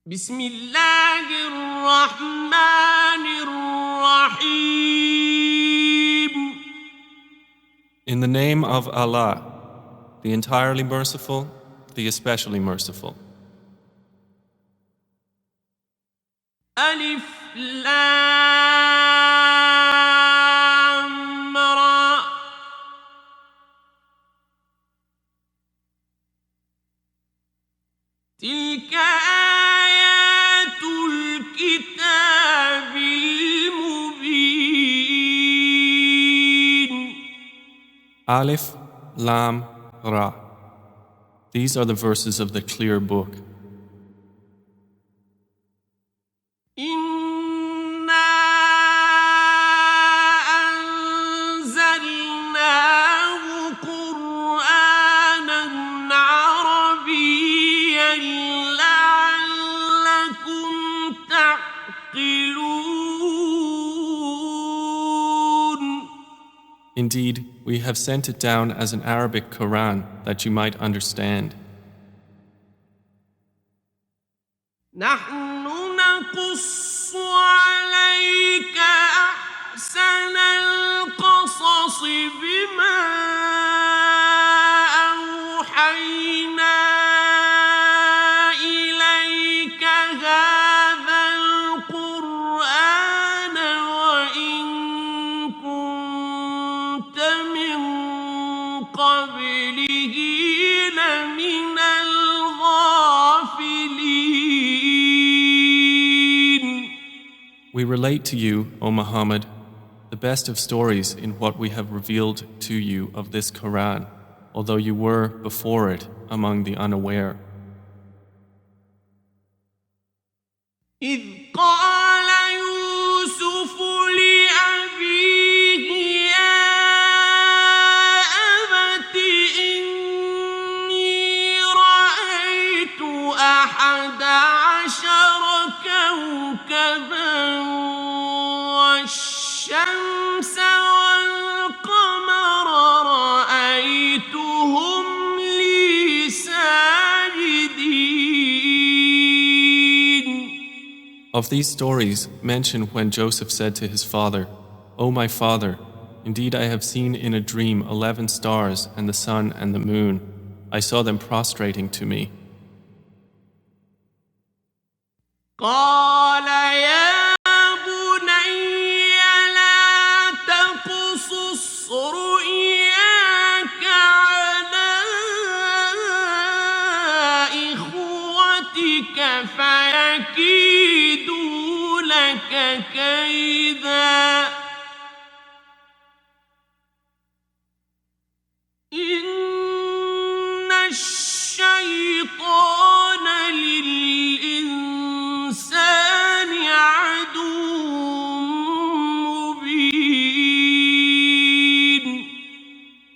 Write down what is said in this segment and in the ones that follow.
بسم الله الرحمن الرحيم. In the name of Allah, the entirely merciful, the especially merciful. ألف لام را. تلك آيات الكتاب المبين. Alif, Lam, Ra. These are the verses of the clear book. إنا أنزلناه قرآنا عربيا لعلكم تعقلون. Indeed, we have sent it down as an Arabic Qur'an that you might understand. نحن نقص عليك أحسن القصص بما أوحينا إليك هذا القرآن وإن كنت من قبله لمن الغافلين. We relate to you, O Muhammad, the best of stories in what we have revealed to you of this Qur'an, although you were before it among the unaware. إذ قال يوسف لأبيه يا أبت إني رأيت 11 كوكبا والشمس والقمر رأيتهم لي ساجدين. Of these stories, mention when Joseph said to his father, O my father, indeed I have seen in a dream 11 stars and the sun and the moon. I saw them prostrating to me. قال يا بني لا تقصص رؤياك على إخوتك فيكيدوا لك كيدا إن الشيطان للإنسان عدو مبين.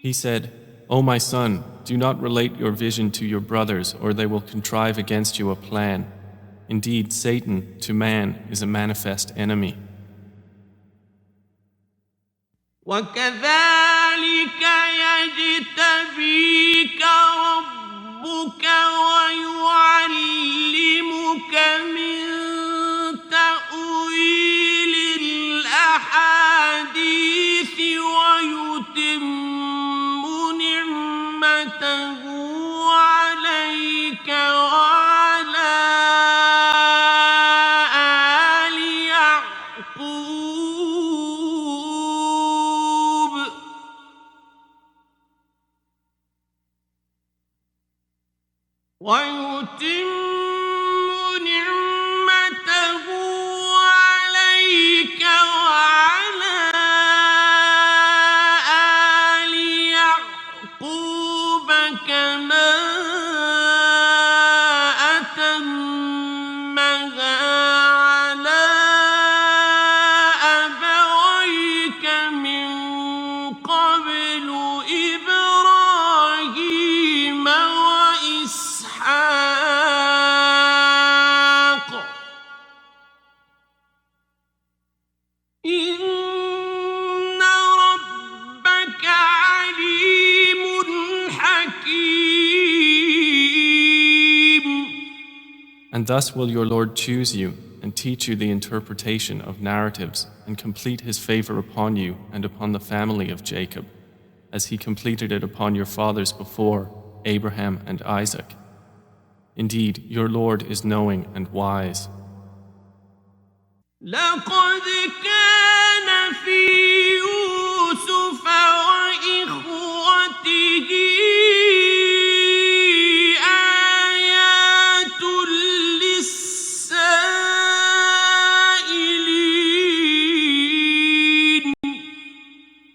He said, O my son, do not relate your vision to your brothers or they will contrive against you a plan. Indeed, Satan to man is a manifest enemy. وكذلك يجتبيك ربك ويعلمك من تأويل الأحاديث ويتم نعمته عليك وعلى آل يعقوب ويتم نعمته عليك وعلى آل يعقوب كما أتمها على أبويك من قبل إبراهيم وإسحاق And thus will your Lord choose you and teach you the interpretation of narratives and complete his favor upon you and upon the family of Jacob, as he completed it upon your fathers before, Abraham and Isaac. Indeed, your Lord is knowing and wise. لقد كان في يوسف وإخوته آيات للسائلين.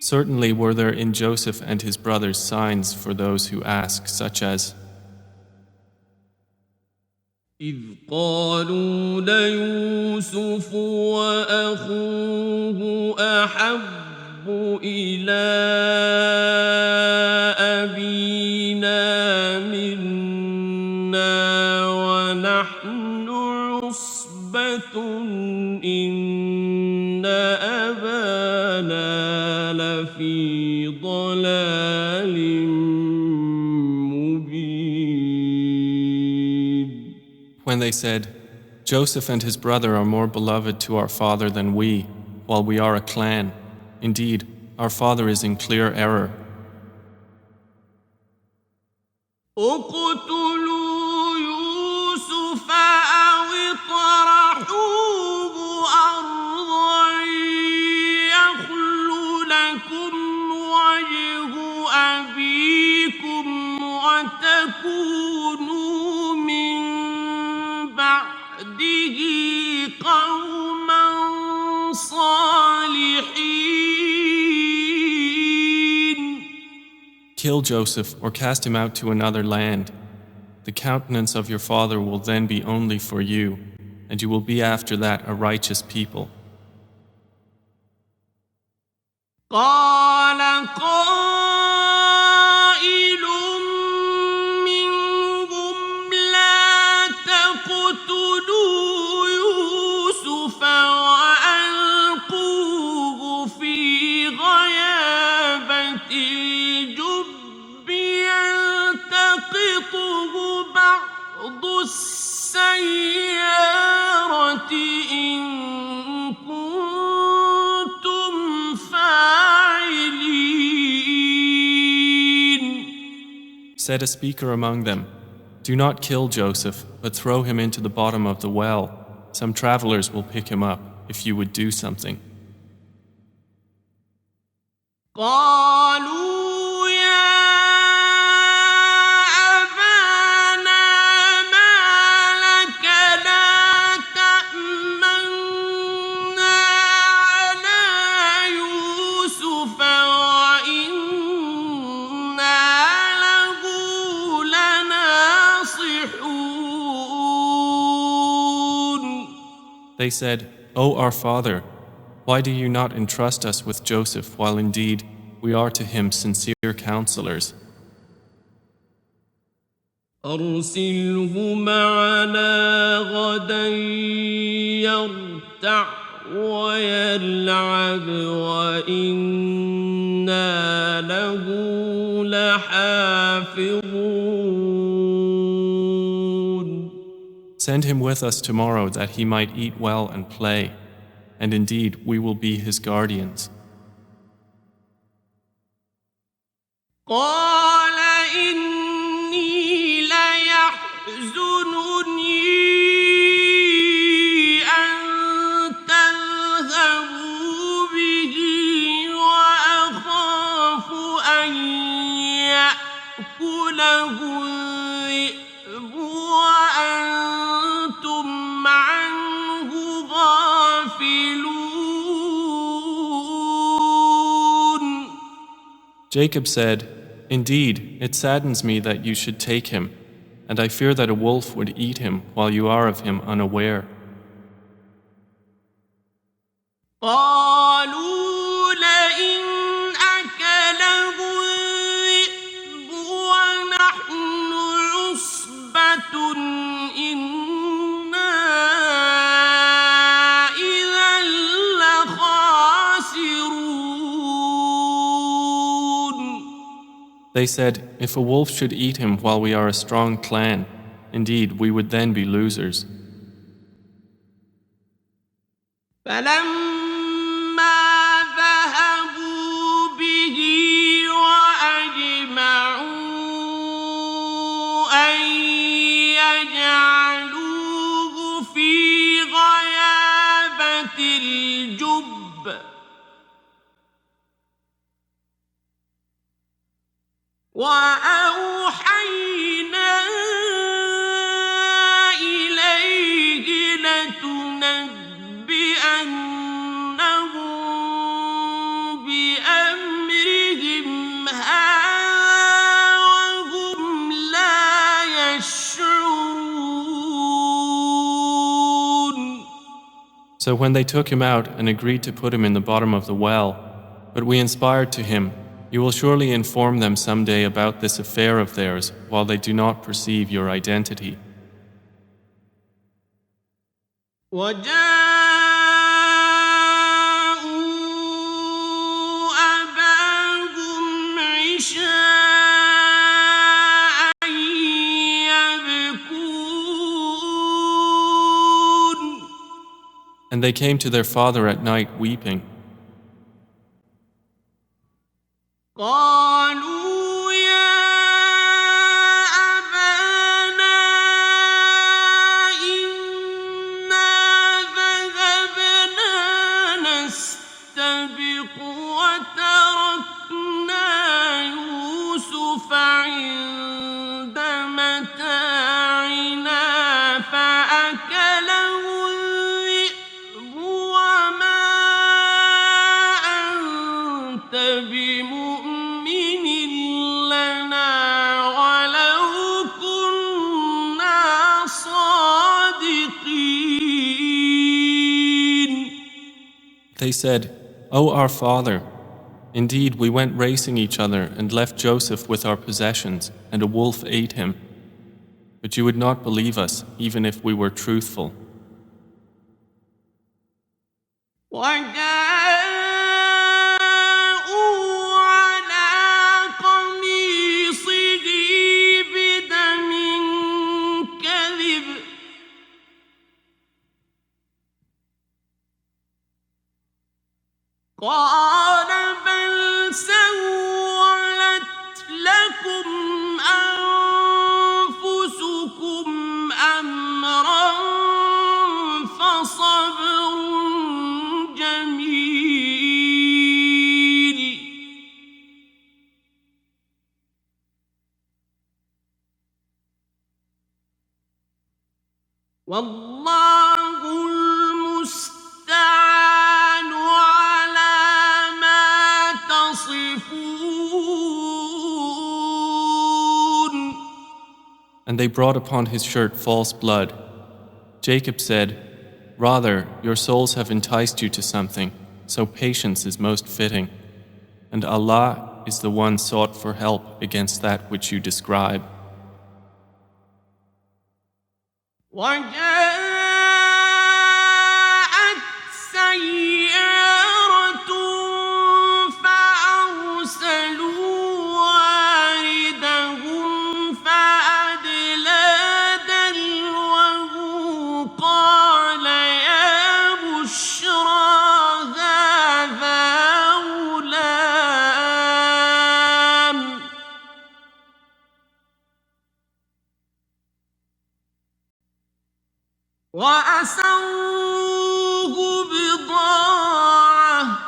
Certainly were there in Joseph and his brothers signs for those who ask, such as, إذ قالوا ليوسف وأخوه أحب إلى أبينا منا ونحن عصبة إن أبانا لفي ضلال when they said, Joseph and his brother are more beloved to our father than we, while we are a clan. Indeed, our father is in clear error. اقتلوا يوسف أو اطرحوه أرضا يخل لكم وجه أبيكم وتكونوا من بعده قوما صالحين. Kill Joseph or cast him out to another land. The countenance of your father will then be only for you, and you will be after that a righteous people. قال قائل منهم لا تقتلوا يوسف وألقوه في غيابة الجب يلتقطه بعض السيارة إن كنتم فاعلين. Said a speaker among them, do not kill Joseph, but throw him into the bottom of the well. Some travelers will pick him up if you would do something. قالوا يا أبانا ما لك لا تأمنا على يوسف وإنا له لناصحون. They said, O our father, why do you not entrust us with Joseph while indeed we are to him sincere counselors? أرسله معنا غدا يرتع ويلعب وإنا له لحافظون. Send him with us tomorrow that he might eat well and play, and indeed we will be his guardians. قال إني ليحزنني أن تذهبوا به وأخاف أن يأكله الذئب وأنتم عنه غافلون. Jacob said, Indeed, it saddens me that you should take him, and I fear that a wolf would eat him while you are of him unaware. قالوا لئن أكله الذئب ونحن عصبة إنا إذا لخاسرون. They said, If a wolf should eat him while we are a strong clan, Indeed, we would then be losers. فلما ذهبوا به وأجمعوا أن يجعلوه في غيابة الجب وأوحينا إليه لتنبئنهم بأمرهم هذا وهم لا يشعرون. So when they took him out and agreed to put him in the bottom of the well, but we inspired to him, you will surely inform them someday about this affair of theirs while they do not perceive your identity. وجاءوا أباهم عشاء يبكون. And they came to their father at night weeping. قالوا يا أبانا إنا ذهبنا نستبق وتركنا يوسف عند متاعنا فأكله الذئب وما أنت بمؤمن لنا ولو كنا صادقين. They said, O our father, indeed we went racing each other and left Joseph with our possessions, and a wolf ate him. But you would not believe us, even if we were truthful. وجاءوا على قميصه بدم كذب قال بل سولت لكم أنفسكم أمرا فصبر جميل والله المستعان على ما تصفون. And they brought upon his shirt false blood. Jacob said, Rather, your souls have enticed you to something, so patience is most fitting. And Allah is the one sought for help against that which you describe. وجاءت سيارة فأرسلوا واردهم فأدلى دلوه قال يا بشرى هذا غلام وأسروه بضاعة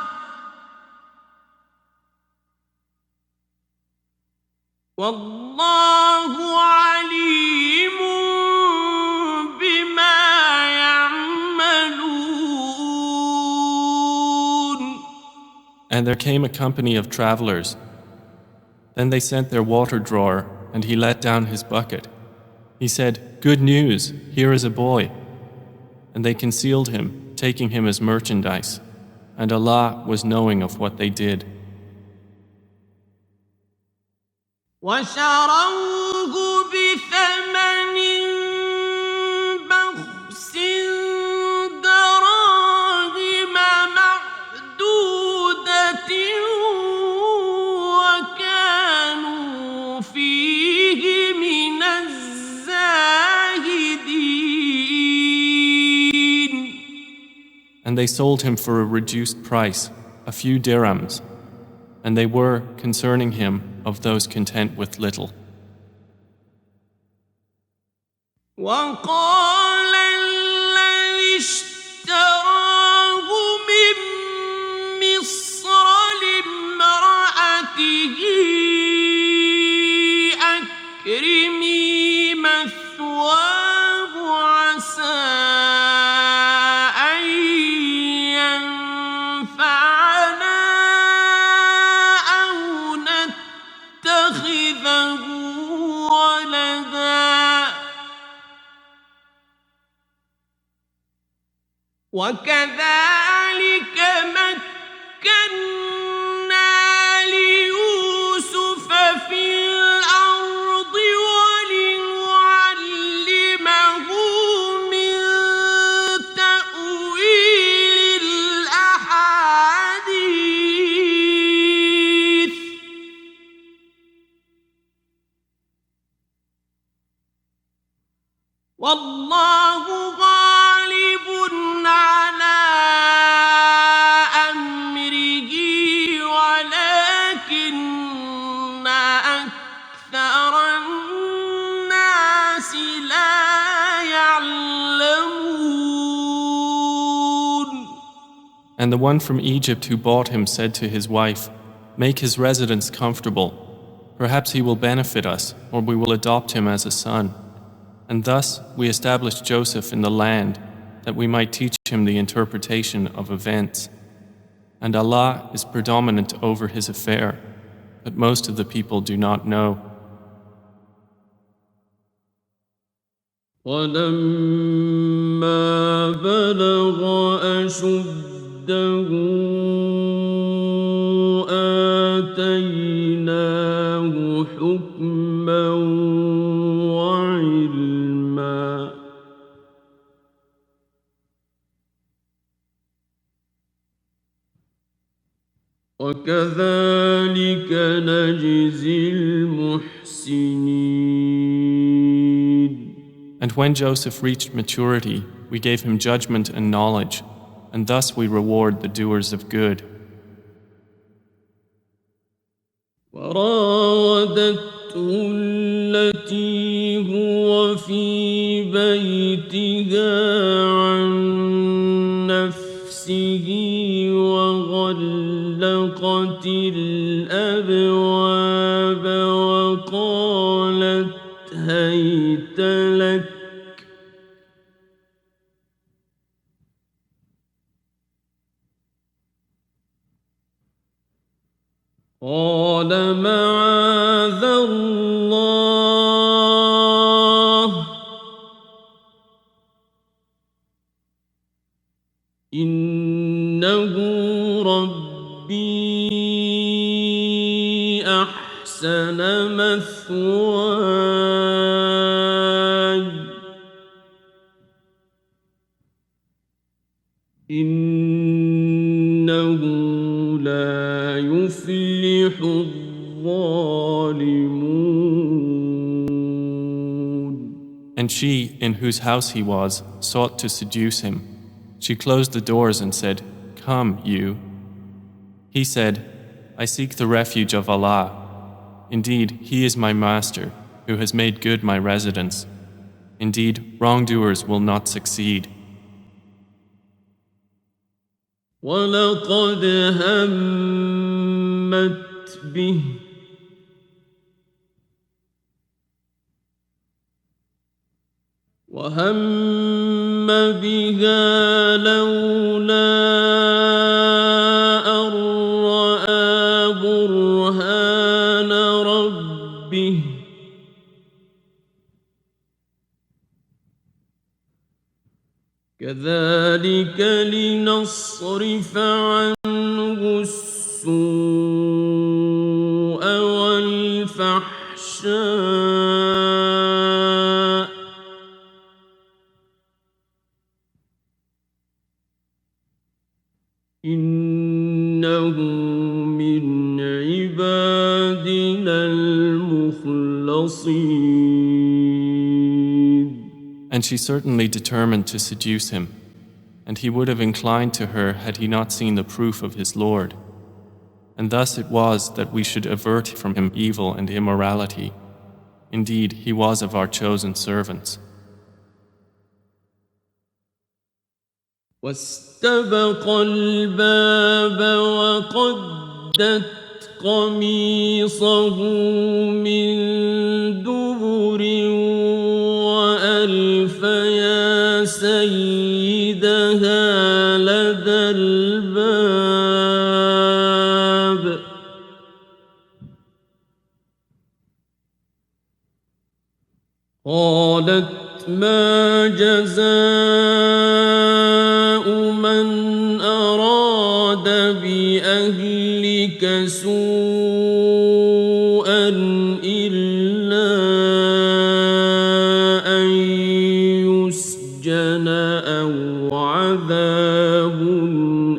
والله عليم بما يعملون. And there came a company of travelers. Then they sent their water drawer, and he let down his bucket. He said, Good news, here is a boy. And they concealed him, taking him as merchandise. And Allah was knowing of what they did. وشروه بثمن بخس دراهم معدودة وكانوا فيه من الزاهدين. And they sold him for a reduced price, a few dirhams, and they were, concerning him, of those content with little. وقال الذي اشتراه من مصر لامرأته أكرمي مثواه عسى أن ينفعنا أو نتخذه ولدا وكذلك مكنا ليوسف في الأرض ولنعلمه من تأويل الأحاديث والله غالب على أمره ولكن أكثر الناس لا يعلمون. And the one from Egypt who bought him said to his wife, "Make his residence comfortable. Perhaps he will benefit us, or we will adopt him as a son." And thus we established Joseph in the land, that we might teach him the interpretation of events. And Allah is predominant over his affair, but most of the people do not know. وَلَمَّا بَلَغَ أَشُدَّهُ آتَيْنَاهُ حُكْمًا وَعِلْمًا وَكَذَلِكَ نَجْزِي الْمُحْسِنِينَ. And when Joseph reached maturity, we gave him judgment and knowledge, and thus we reward the doers of good. وراودته التي هو في بيتها عن نفسه وغلقت الأبواب وقالت هيت لك قال معاذ الله إنه ربي أحسن مثواي إنه لا يفلح الظالمون. And she, in whose house he was, sought to seduce him. She closed the doors and said, "Come, you." He said, "I seek the refuge of Allah. Indeed, He is my master, who has made good my residence. Indeed, wrongdoers will not succeed." وَلَقَدْ هَمَّتْ بِهِ وَهَمَّ بِهَا لَوْلَا أَن رَّأَىٰ بُرْهَانَ رَبِّهِ كَذَلِكَ لِنَصْرِفَ عَنْهُ السُّوءَ وَالْفَحْشَاءَ إِنَّهُ مِنْ عِبَادِنَا الْمُخْلَصِينَ. And she certainly determined to seduce him. and he would have inclined to her had he not seen the proof of his Lord. And thus it was that we should avert from him evil and immorality. Indeed, he was of our chosen servants. واستبق الباب وقدت قميصه من دبر وألف يا سيدها لدى الباب قالت ما جزاء من أراد بأهلك سوءا إلا أن يسجن أو عذاب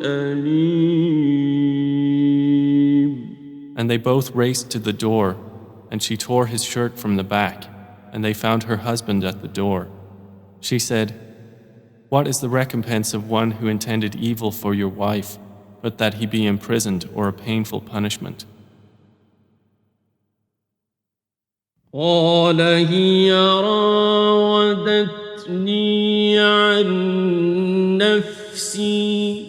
أليم. And they both raced to the door, and she tore his shirt from the back, and they found her husband at the door. She said, "What is the recompense of one who intended evil for your wife, but that he be imprisoned or a painful punishment?" قال هي راودتني عن نفسي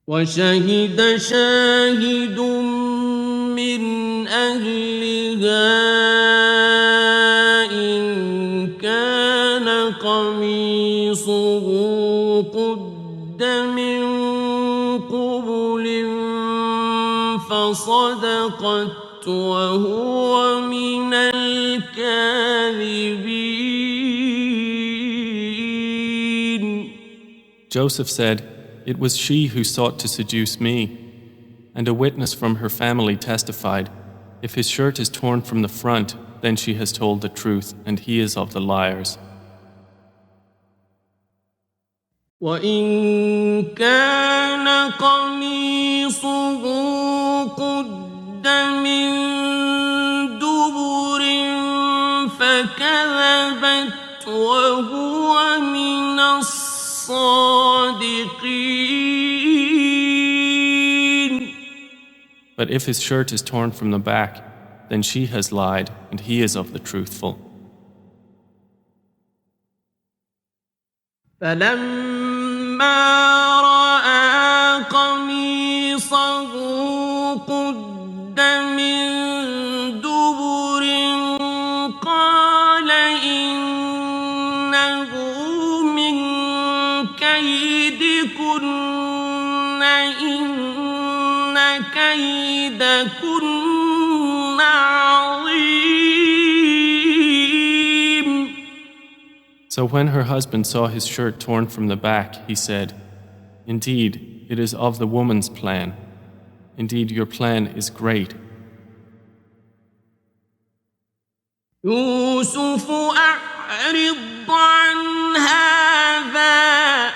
وشهد شاهد من أهلها إن كان قميصه قد من قبل فصدقت وهو من الكاذبين. Joseph said, "It was she who sought to seduce me." And a witness from her family testified, "If his shirt is torn from the front, then she has told the truth, and he is of the liars." وَإِن كَانَ قَمِيصُهُ قُدَّ مِن دُبُرٍ فَكَذَبَتْ وَهُوَ مِنَ الصَّادِقِينَ. But if his shirt is torn from the back, then she has lied, and he is of the truthful. فَلَمَّا رَأَىٰ قَمِيصَهُ قُدَّ مِن دُبُرٍ قَالَ إِنَّهُ مِن كَيْدِكُنَّ إِنَّ كَيْدَكُنَّ عَظِيمٌ. So when her husband saw his shirt torn from the back, he said, "Indeed, it is of the woman's plan. Indeed, your plan is great." يوسف أعرض عن هذا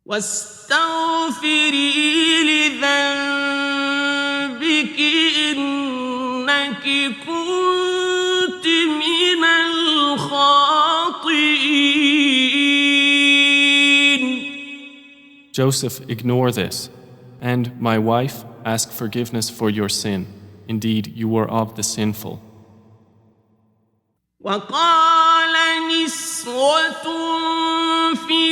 واستغفري لذنبك إنك كنت من الخاطئين. Joseph, ignore this, and, my wife, ask forgiveness for your sin. Indeed, you were of the sinful. وقال نسوة في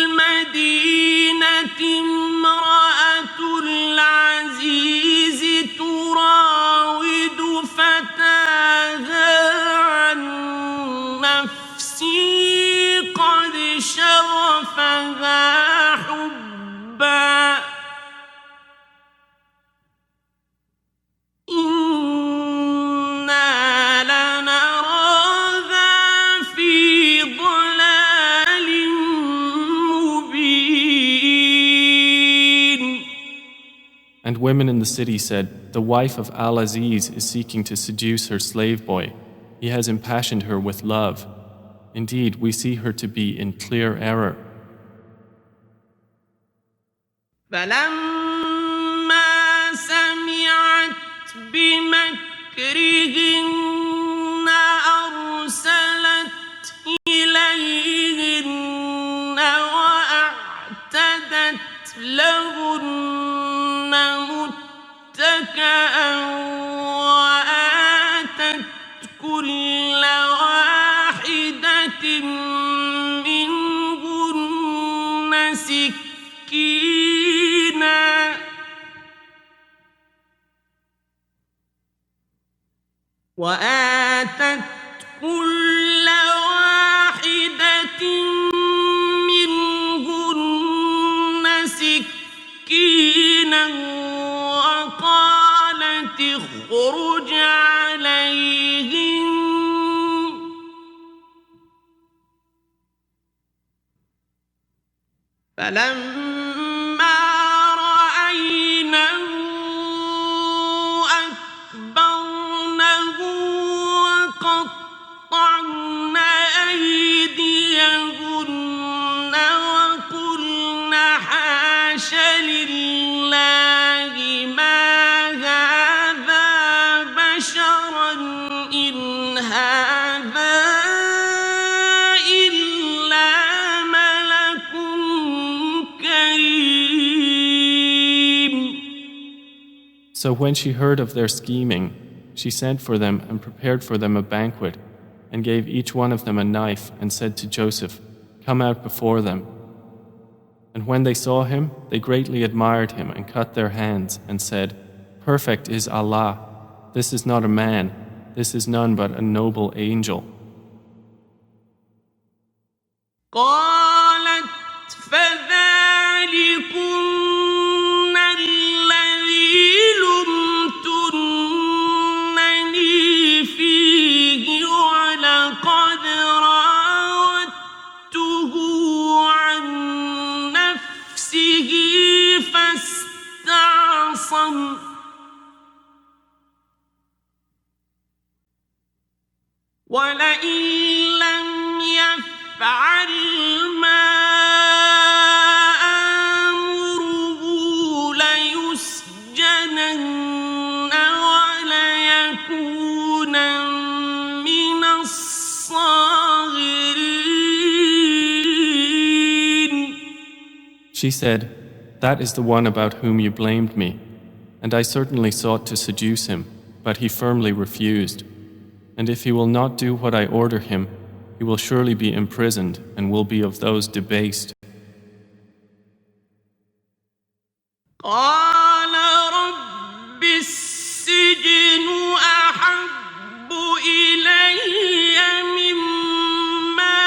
المدينة امرأة العزيز تراود فتاها عن نفسه قد شغفها حبا إنا لنراها في ضلال مبين. And women in the city said, "The wife of Al-Aziz is seeking to seduce her slave boy. He has impassioned her with love. Indeed, we see her to be in clear error." فلما بمكرهن أرسلت إليهن وأعتدت لهن متكئا وآتت كل واحدة منهن سكينا وقالت اخرج عليهن فلما رأينه أكبرنه وقطعن أيديهن وقلن حاش لله ما هذا بشرا إن هذا إلا ملك كريم. So when she heard of their scheming, she sent for them and prepared for them a banquet, and gave each one of them a knife, and said to Joseph, "Come out before them." And when they saw him, they greatly admired him and cut their hands, and said, "Perfect is Allah. This is not a man. This is none but a noble angel." قالت فذلكن الذي لمتنني فيه ولقد راودته عن نفسه فاستعصم ولئن لم يفعل ما آمره ليسجنن وليكونا من الصاغرين. She said, "That is the one about whom you blamed me, and I certainly sought to seduce him, but he firmly refused. And if he will not do what I order him, he will surely be imprisoned and will be of those debased." قال رب السجن أحب إلي مما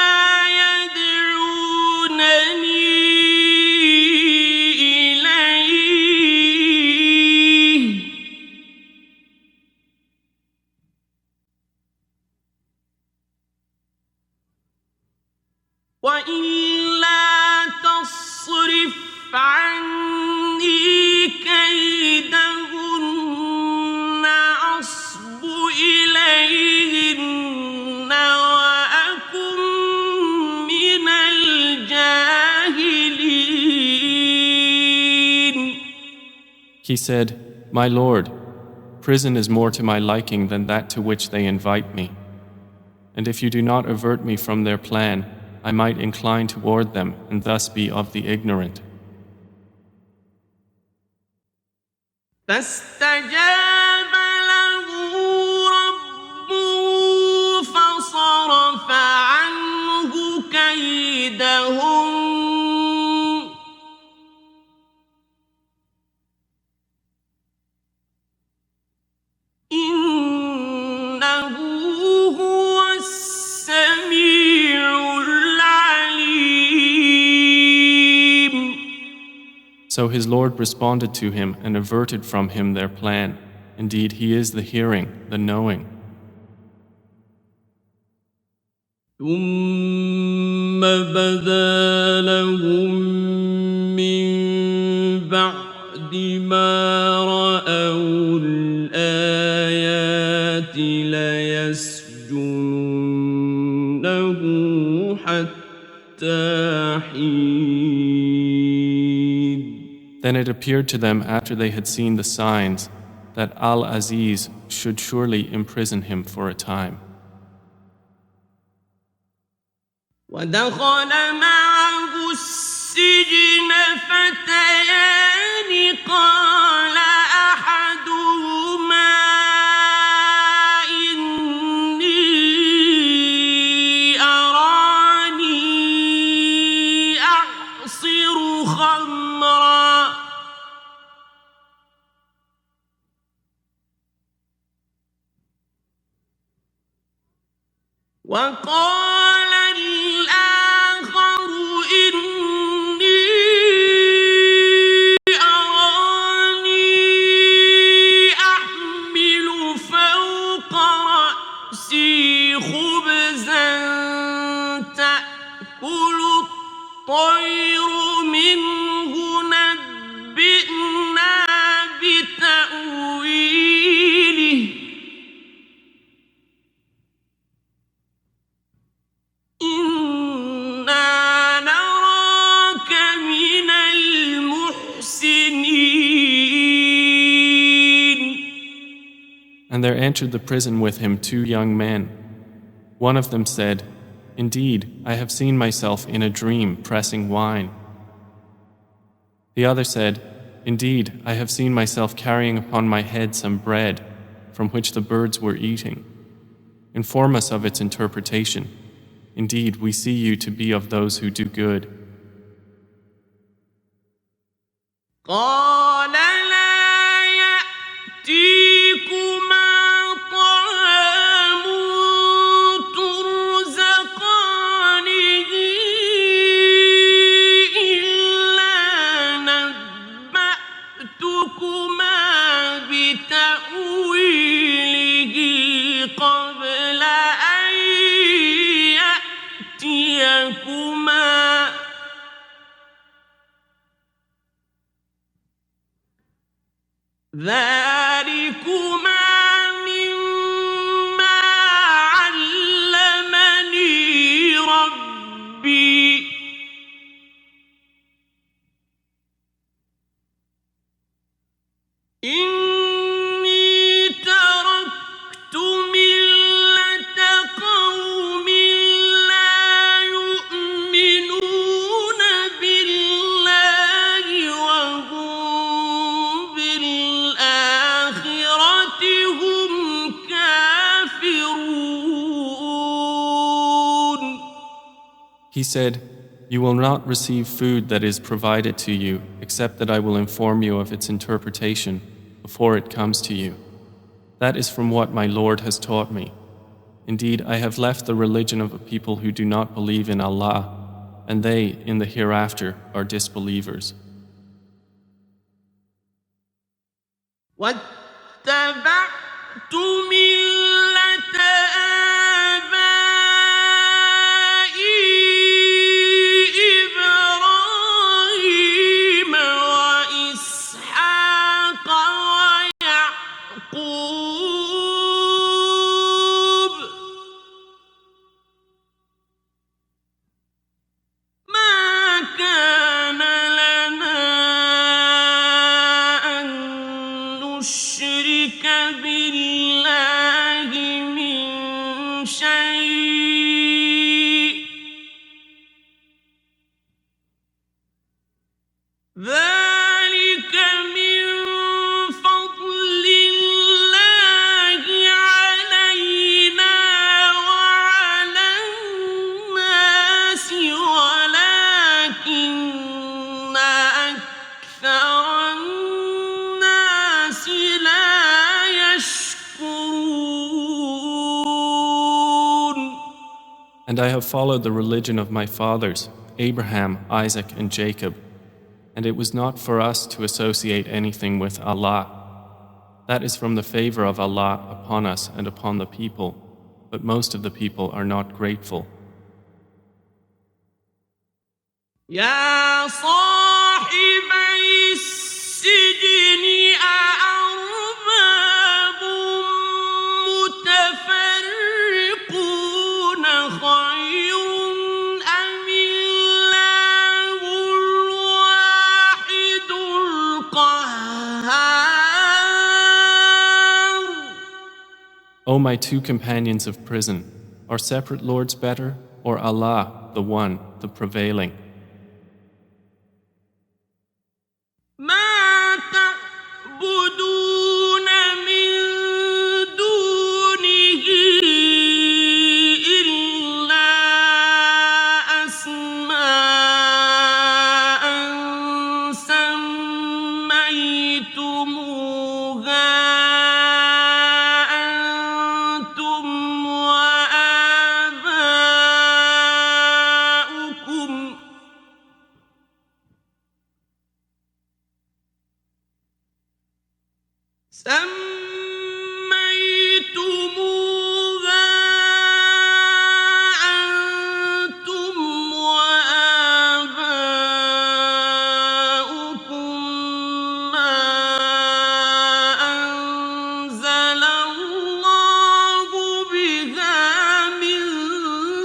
يدعونني إليه وإلا تصرف عني كيدهن أصب إليهن وأكن من الجاهلين. He said, "My Lord, prison is more to my liking than that to which they invite me. And if you do not avert me from their plan, I might incline toward them and thus be of the ignorant." فاستجاب له ربه فصرف عنه كيدهم إنه هو السميع العليم. So his Lord responded to him and averted from him their plan. Indeed, he is the hearing, the knowing. ثم بدا لهم من بعد ما رأوا الآيات ليسجننه حتى حين. Then it appeared to them after they had seen the signs that Al-Aziz should surely imprison him for a time. ودخل معه السجن فتيان قال أحدهما إني أراني أعصر خمرا وقال الآخر إني أراني أحمل فوق رأسي خبزا تأكل الطير منه نبئنا بتأويله إنا نراك من المحسنين. And there entered the prison with him 2 young men. One of them said, "Indeed, I have seen myself in a dream pressing wine." The other said, "Indeed, I have seen myself carrying upon my head some bread from which the birds were eating. Inform us of its interpretation. Indeed, we see you to be of those who do good." قال لا يأتيكما طعام ترزقانه إلا نبأتكما بتأويله قبل أن يأتيكما ذلكما مما علمني ربي إني تركت ملة قوم لا يؤمنون بالله وهم بالآخرة هم كافرون. He said, "You will not receive food that is provided to you except that I will inform you of its interpretation before it comes to you. That is from what my Lord has taught me. Indeed, I have left the religion of a people who do not believe in Allah, and they, in the hereafter, are disbelievers." واتبعت ملة آبائي إبراهيم وإسحاق ويعقوب ما كان لنا أن نشرك بالله من شيء ذلك من فضل الله علينا وعلى الناس ولكن أكثر الناس لا يشكرون. And I have followed the religion of my fathers, Abraham, Isaac, and Jacob, and it was not for us to associate anything with Allah. That is from the favor of Allah upon us and upon the people, but most of the people are not grateful. يا صاحبي السجن أأرباب متفرقون خير أم الله الواحد القهار. O my two companions of prison, are separate lords better, or Allah, the One, the Prevailing? ما تعبدون من دونه إلا أسماء سميتموها أنتم وآباؤكم ما أنزل الله بها من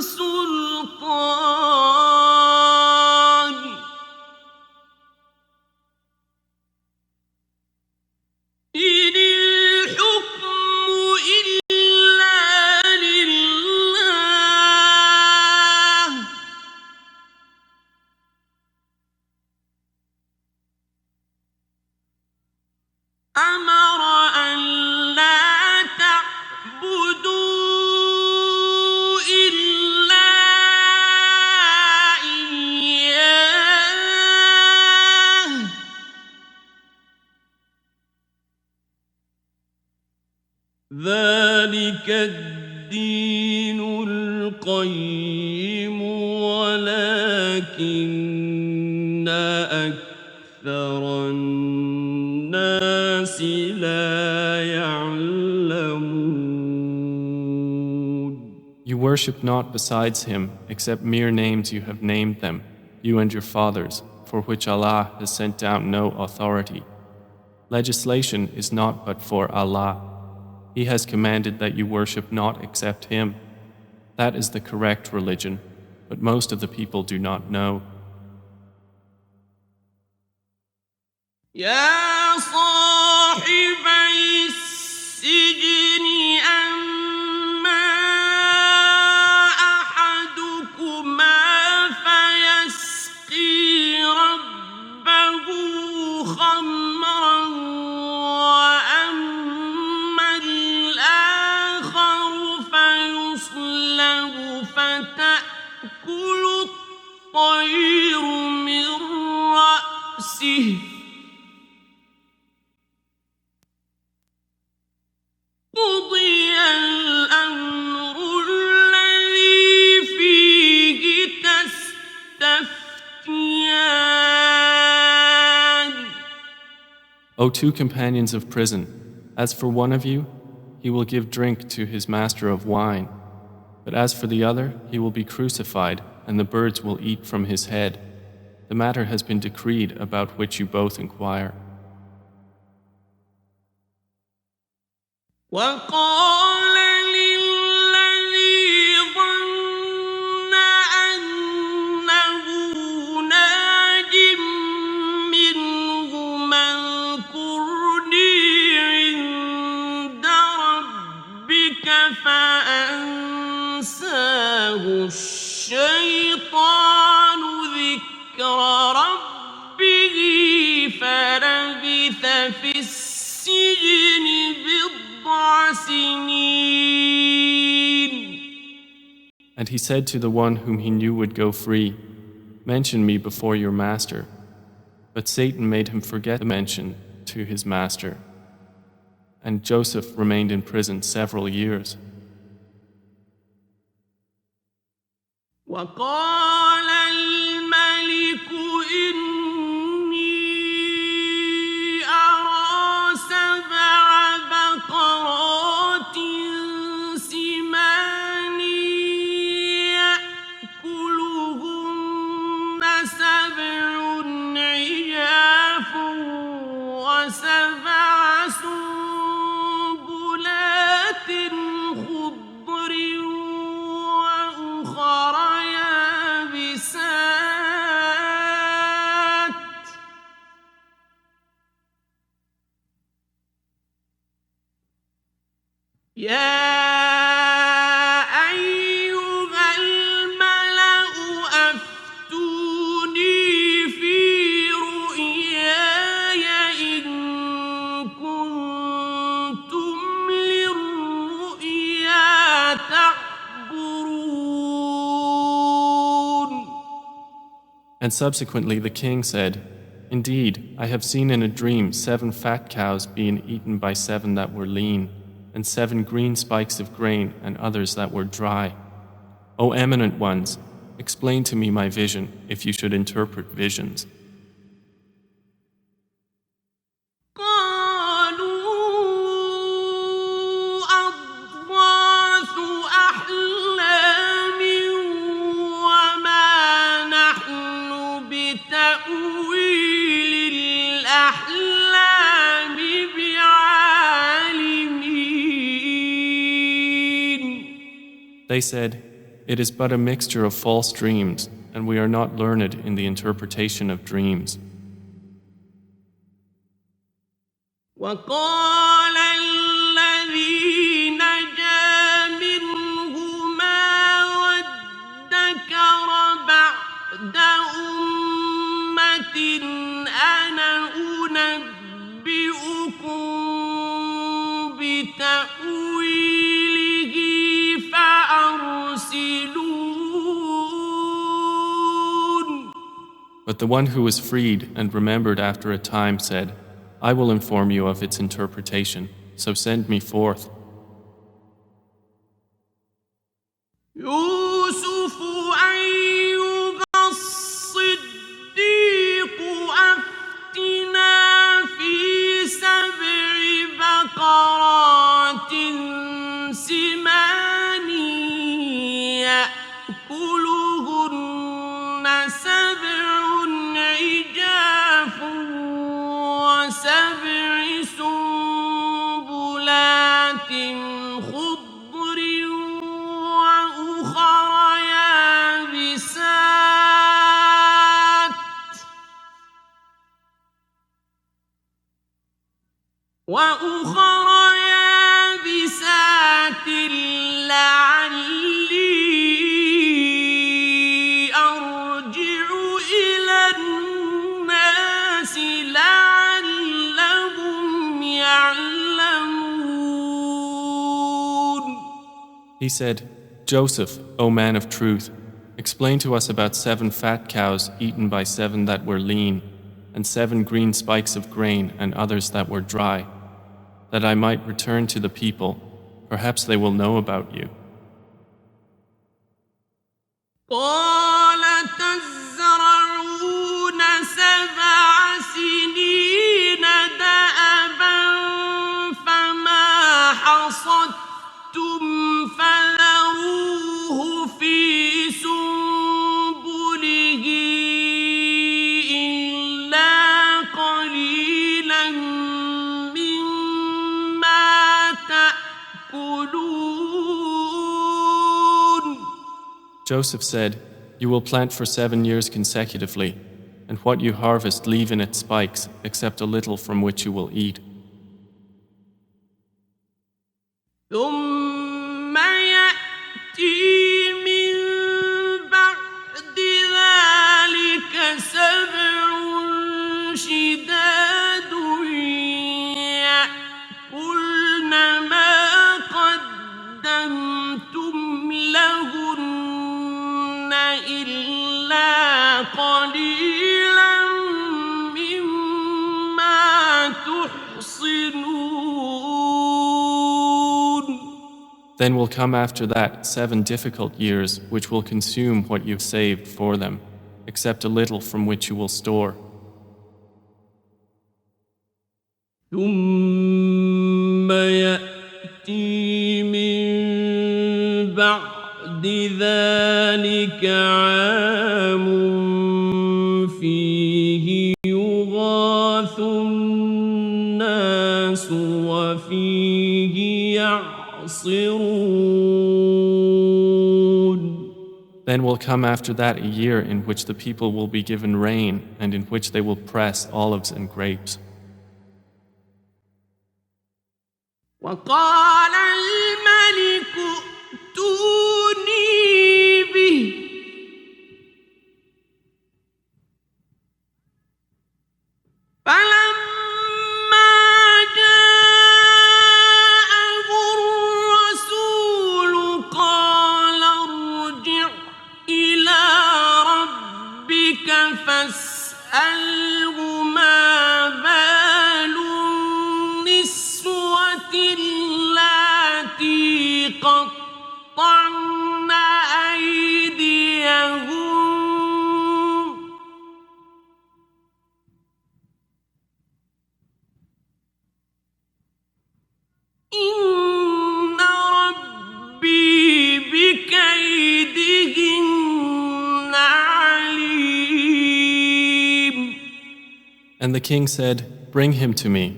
سلطان إن الحكم إلا لله أمر أن لا تعبدوا إلا إياه ذلك الدين القيم ولكن أكثر الناس لا يعلمون. You worship not besides Him except mere names you have named them, you and your fathers, for which Allah has sent down no authority. Legislation is not but for Allah. He has commanded that you worship not except Him. That is the correct religion, but most of the people do not know. يا صاحبي السجن أما أحدكما فيسقي ربه خمرا وأما الآخر فيصلب فتأكل الطير من رأسه قضي الأمر الذي فيه تستفتيان. O two companions of prison, as for one of you, he will give drink to his master of wine, but as for the other, he will be crucified, and the birds will eat from his head. The matter has been decreed about which you both inquire. وقال للذي ظن أنه ناج منهما اذكرني عند ربك فأنساه الشيطان ذكر ربه فلبث في السجن And he said to the one whom he knew would go free, "Mention me before your master." But Satan made him forget the mention to his master. And Joseph remained in prison several years. وقال الملك إني أرى سبع بقرات سمان يأكلهن سبع عجاف وسبع سنبلات خضر وأخر يابسات يا And subsequently the king said, "Indeed, I have seen in a dream 7 fat cows being eaten by 7 that were lean, and 7 green spikes of grain and others that were dry. O eminent ones, explain to me my vision if you should interpret visions." They said, "It is but a mixture of false dreams, and we are not learned in the interpretation of dreams." وقال الذي نجا منهما وادكر بعد أمة أنا أنبئكم بتأويله فأرسلون. But the one who was freed and remembered after a time said, "I will inform you of its interpretation, so send me forth." يوسف أيها الصديق أفتنا في 7 بقرات سمان يأكلهن 7 عجاف و7 سنبلات خضر وأخر يابسات لعلي أرجع إلى الناس لعلهم يعلمون. He said, "Joseph, O man of truth, explain to us about 7 fat cows eaten by 7 that were lean, and 7 green spikes of grain and others that were dry, that I might return to the people. Perhaps they will know about you." قال تزرعون 7 سنين دأبا فما حصدتم فذروه في سنبله إلا قليلا مما تأكلون. Joseph said, "You will plant for 7 years consecutively, and what you harvest leave in its spikes, except a little from which you will eat." ثم يأتي من بعد ذلك 7 شداد يأكلن ما قدمتم لهن إلا قليلا مما تحصنون. Then will come after that 7 difficult years which will consume what you've saved for them, except a little from which you will store. ثم يأتي من بعد ذلك عام فيه يغاث الناس وفيه يعصرون. Then will come after that a year in which the people will be given rain and in which they will press olives and grapes. وقال الملك ائتوني به فلما جاءه الرسول قال ارجع إلى ربك فاسأله ما بال النسوة اللاتي قطعن أيديهن إن ربي بكيدهن عليم. And the king said, "Bring him to me."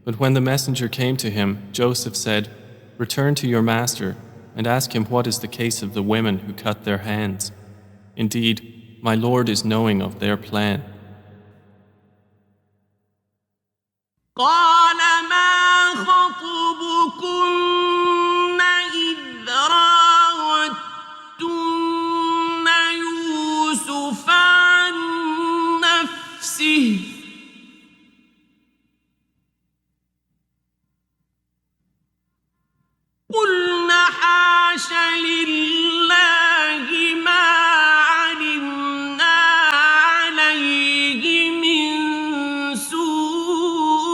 But when the messenger came to him, Joseph said, "Return to your master and ask him what is the case of the women who cut their hands. Indeed, my Lord is knowing of their plan." قال ما خطبكن إذ راوتن يوسف عن نفسه قلنا حاش لله ما علمنا عليه من سوء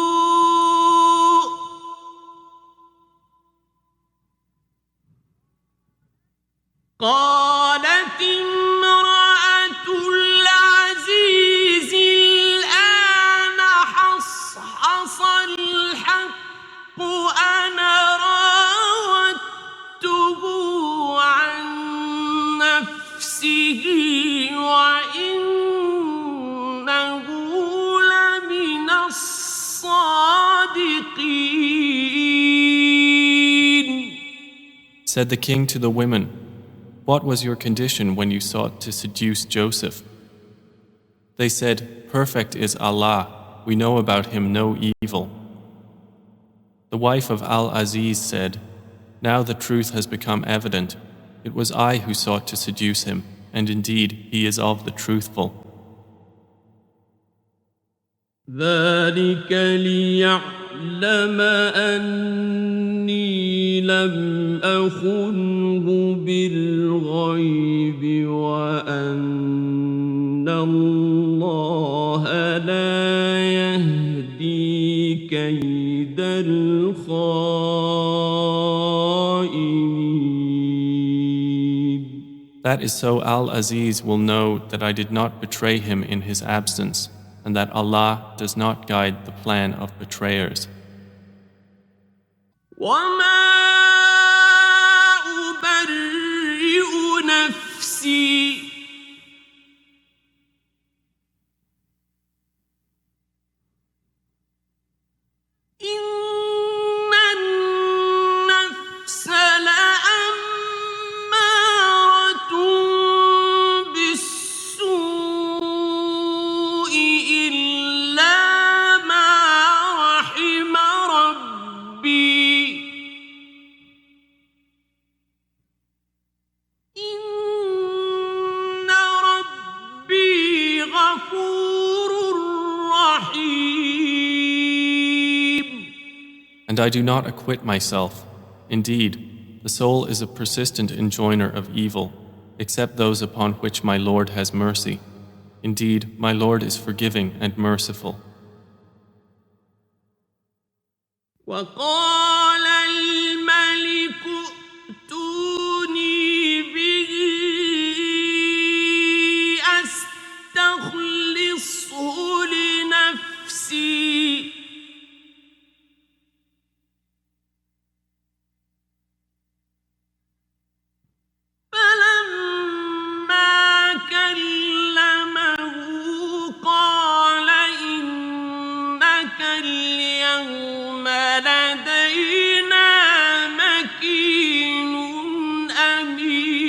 قالت امرأة العزيز الآن حصحص الحق أنا راودته عن نفسه وإنه لمن الصادقين. Said the king to the women, "What was your condition when you sought to seduce Joseph?" They said, "Perfect is Allah, we know about him no evil." The wife of Al-Aziz said, "Now the truth has become evident. It was I who sought to seduce him, and indeed he is of the truthful." ذلك ليعلم أني لم أخنه بالغيب وأن الله لا يهدي كيد الخائنين. That is so Al-Aziz will know that I did not betray him in his absence, and that Allah does not guide the plan of betrayers. وما أبرئ نفسي إن النفس لأمارة بالسوء إلا ما رحم ربي إن ربي غفور رحيم. And I do not acquit myself. Indeed, the soul is a persistent enjoiner of evil, except those upon which my Lord has mercy. Indeed, my Lord is forgiving and merciful. وقال الملك ائتوني به أستخلصه لنفسي فلما كلمه قال إنك اليوم لدينا مكين أمين.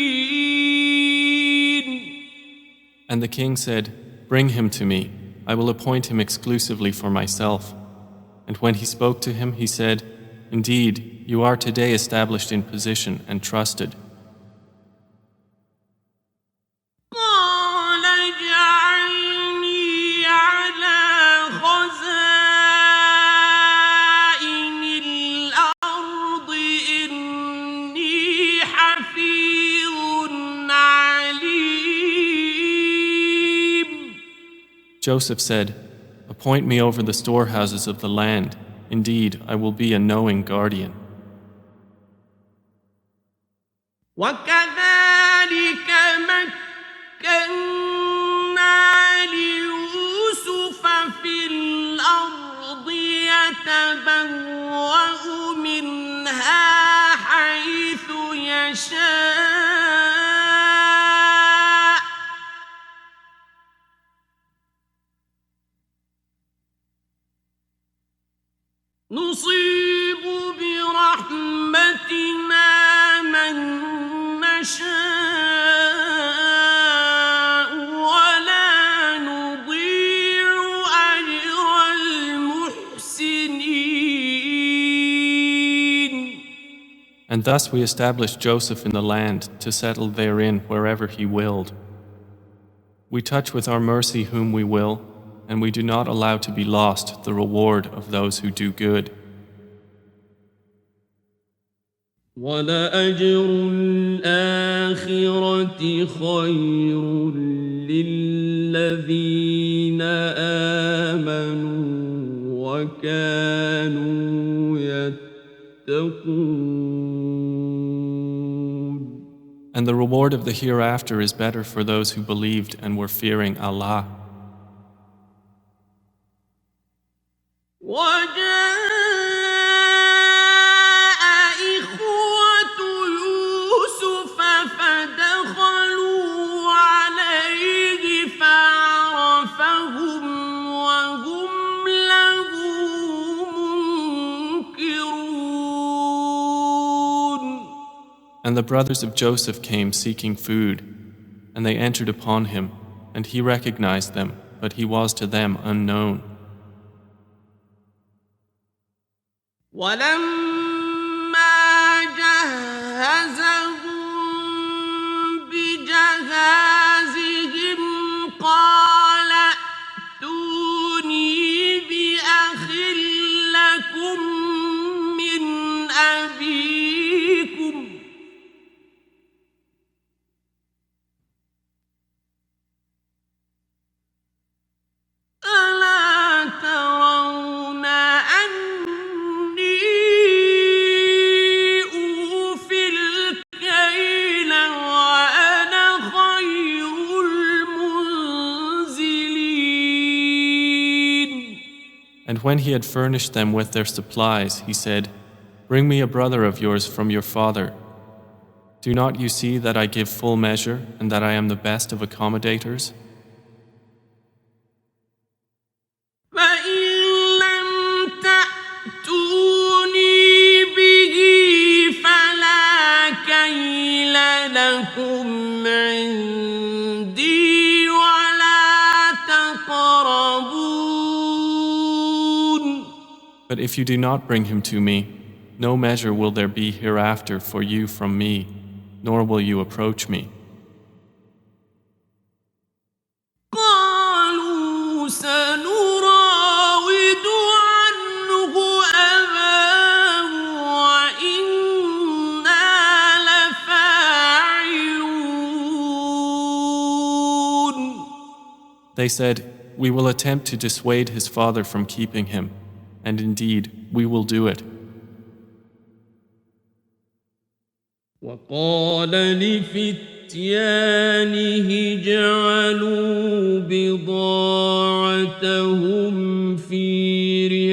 And the king said, "Bring him to me. I will appoint him exclusively for myself." And when he spoke to him, he said, "Indeed, you are today established in position and trusted." قال اجعلني على خزائن الأرض إني حفيظ عليم. Joseph said, "Appoint me over the storehouses of the land. Indeed, I will be a knowing guardian." وكذلك مكنا ليوسف في الأرض يتبوأ منها حيث يشاء نصيب برحمتنا من نشاء ولا نضيع أجر المحسنين. And thus we established Joseph in the land to settle therein wherever he willed. We touch with our mercy whom we will, and we do not allow to be lost the reward of those who do good. وَلَأَجْرُ الْآخِرَةِ خَيْرٌ لِّلَّذِينَ آمَنُوا وَكَانُوا يَتَّقُونَ. And the reward of the hereafter is better for those who believed and were fearing Allah. وجاء إخوة يوسف فدخلوا عليه فعرفهم وهم له منكرون. And the brothers of Joseph came seeking food, and they entered upon him, and he recognized them, but he was to them unknown. ولما جهزهم بجهازهم قال ائتوني بأخ لكم من أبيكم ألا ترون And when he had furnished them with their supplies, he said, "Bring me a brother of yours from your father. Do not you see that I give full measure and that I am the best of accommodators?" But if you do not bring him to me, no measure will there be hereafter for you from me, nor will you approach me. قالوا سنراود عنه أباه وإنا لفاعلون. They said, "We will attempt to dissuade his father from keeping him, and indeed we will do it." وقال لفتيانه اجعلوا بضاعتهم في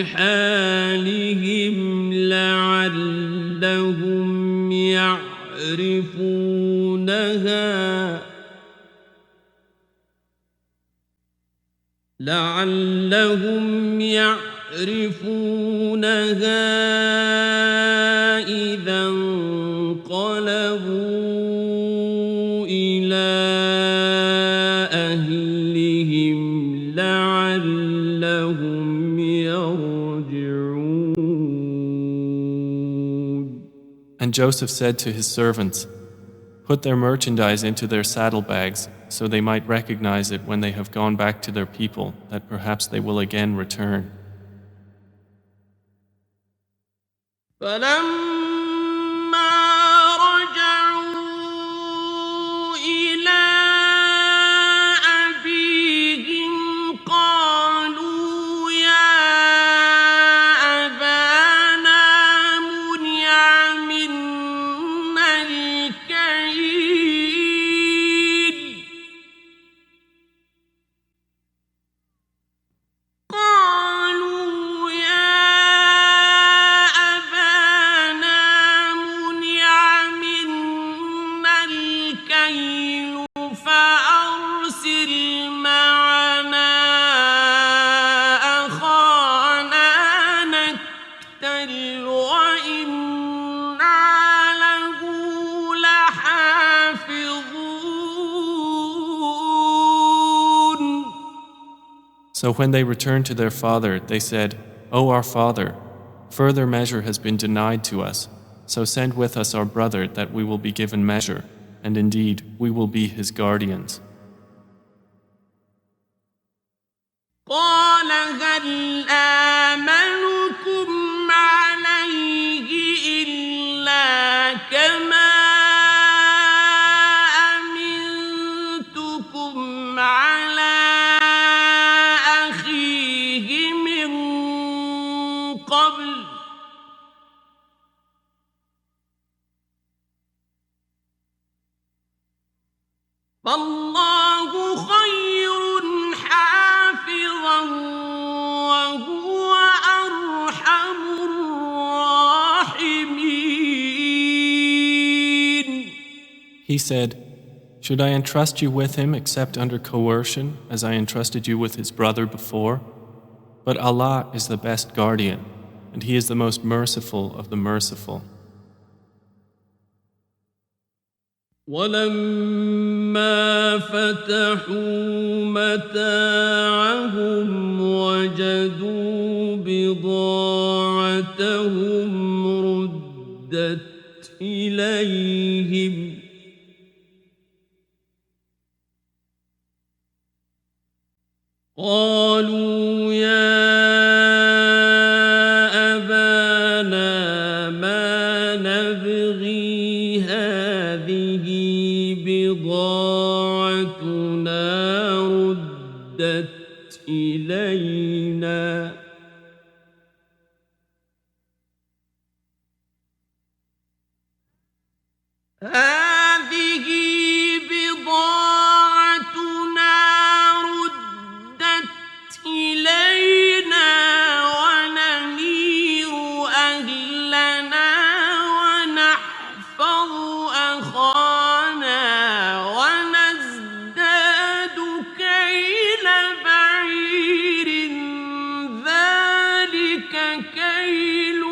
رحالهم لعلهم يعرفونها إذا انقلبوا إلى أهلهم لعلهم يرجعون. And Joseph said to his servants, "Put their merchandise into their saddlebags, so they might recognize it when they have gone back to their people, that perhaps they will again return." فلما رجعوا إلى أبيهم قالوا So when they returned to their father, they said, O our father, further measure has been denied to us, so send with us our brother that we will be given measure, and indeed we will be his guardians. قال هل آمنكم عليه إلا كما أمنتكم على أخيه من قبل فالله خير حافظا وهو أرحم الراحمين. He said, Should I entrust you with him except under coercion, as I entrusted you with his brother before? But Allah is the best guardian, and He is the most merciful of the merciful. ولما فتحوا متاعهم وجدوا بضاعتهم ردت إليهم قالوا يا أبانا ما نبغي هذه بضاعتنا ردت إلينا هذه بضاعتنا ردت إلينا ونمير أهلنا ونحفظ أخانا ونزداد كيل بعير ذلك كيل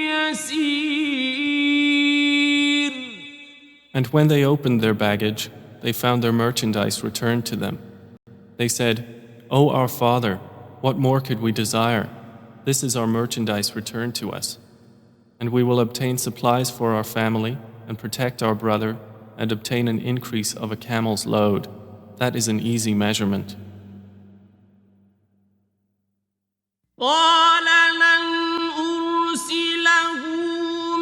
يسير. And when they opened their baggage, they found their merchandise returned to them. They said, O our father, what more could we desire? This is our merchandise returned to us. And we will obtain supplies for our family and protect our brother and obtain an increase of a camel's load. That is an easy measurement. قال لن أرسله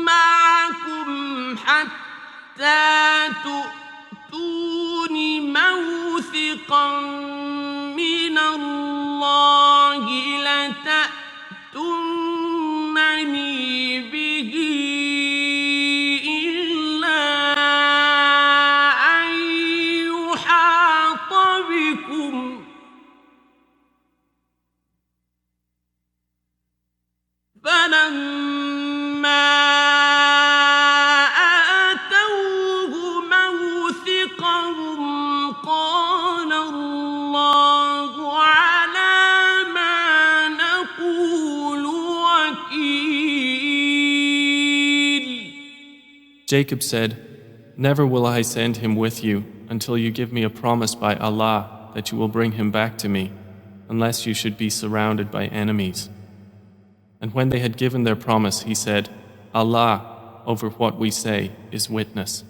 معكم حتى تؤتون موثقا من الله لتأتونني به إلا أن يحاط بكم فلما آتوه موثقهم قال الله على ما نقول وكيل. Jacob said, Never will I send him with you until you give me a promise by Allah that you will bring him back to me, unless you should be surrounded by enemies. And when they had given their promise, he said, Allah, over what we say, is witness.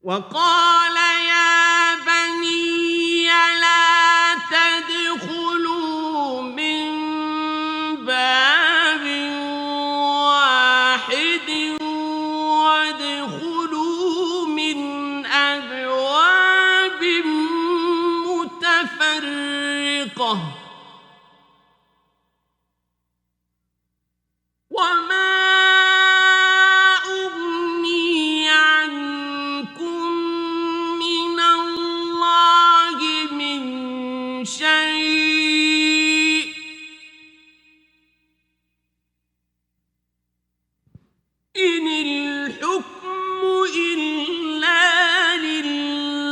وقال يا بني لا تدخلوا من باب واحد وادخلوا من أبواب متفرقة وما أغني عنكم من الله من شيء إن الحكم إلا لله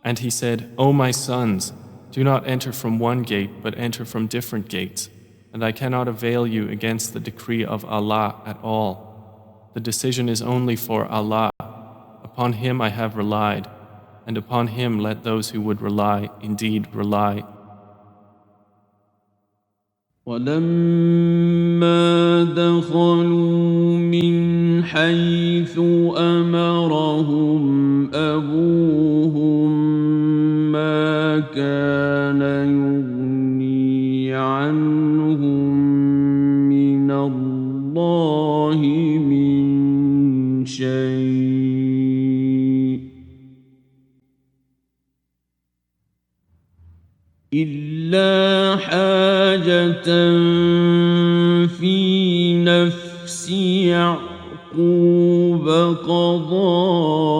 And he said, O my sons, do not enter from one gate, but enter from different gates, and I cannot avail you against the decree of Allah at all. The decision is only for Allah. Upon Him I have relied, and upon Him let those who would rely indeed rely. ولما دخلوا من حيث أمرهم أبوهم ما كان يغني عنهم من الله من شيء إلا حاجة في نفس يعقوب قضاها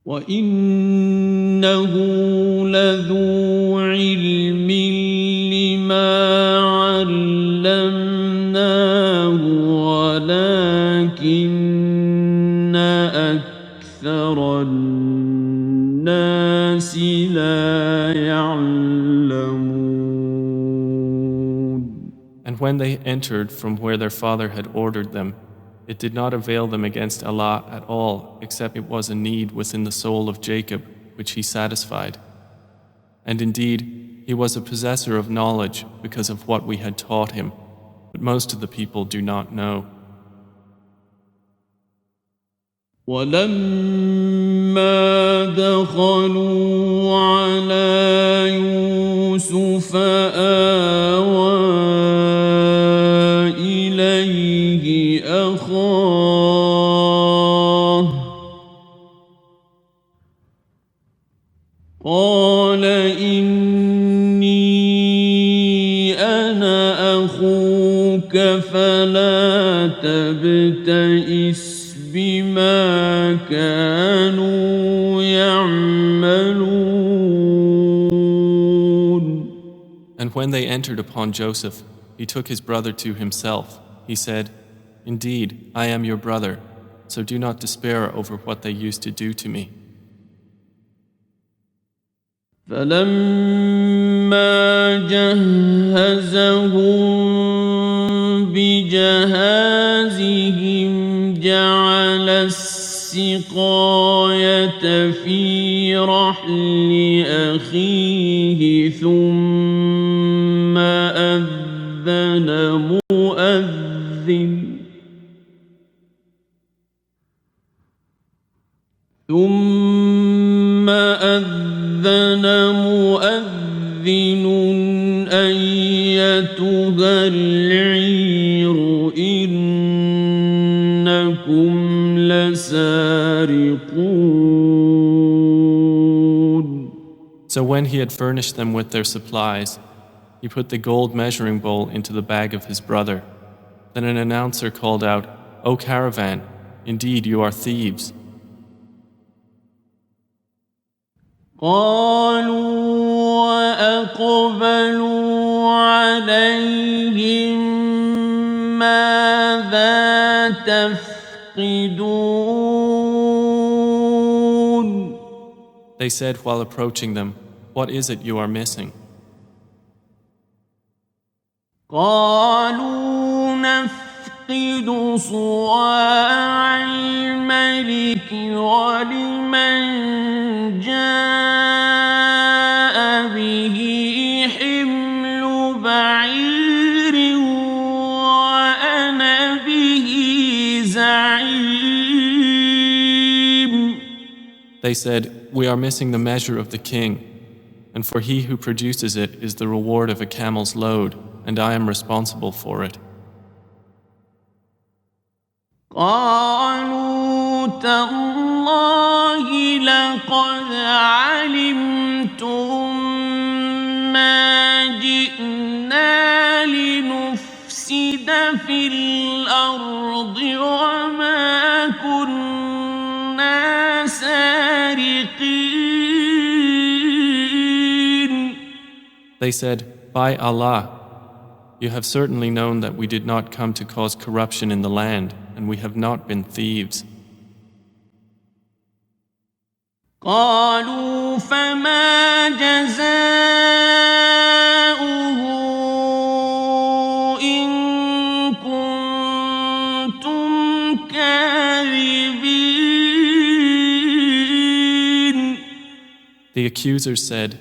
وإنه لذو علم لما علمناه ولكن أكثر الناس لا يعلمون. And when they entered from where their father had ordered them, it did not avail them against Allah at all, except it was a need within the soul of Jacob, which he satisfied. And indeed, he was a possessor of knowledge because of what we had taught him, but most of the people do not know. ولما دخلوا على يوسف آوى إليه أخاه قال إني أنا أخوك فلا تبتئس بما كانوا يعملون. And when they entered upon Joseph, he took his brother to himself. He said, Indeed, I am your brother, so do not despair over what they used to do to me. فلما جهزهم بجهازهم جعل السقاية في رحل أخيه ثم أذن مؤذن أيتها العير إنكم لسارقون. So when he had furnished them with their supplies, he put the gold measuring bowl into the bag of his brother. Then an announcer called out, O caravan, indeed you are thieves. قالوا وأقبلوا عليهم ماذا تفقدون. They said while approaching them, What is it you are missing? قالوا نفقد صواع الملك ولمن جاء به حمل بعير وأنا به زعيم. They said, We are missing the measure of the king, and for he who produces it is the reward of a camel's load, and I am responsible for it. قالوا تالله لقد علمتم ما جئنا لنفسد في الأرض وما كنا سارقين. They said, By Allah, You have certainly known that we did not come to cause corruption in the land, and we have not been thieves. قالوا فما جزاؤه إن كنتم كاذبين. The accusers said,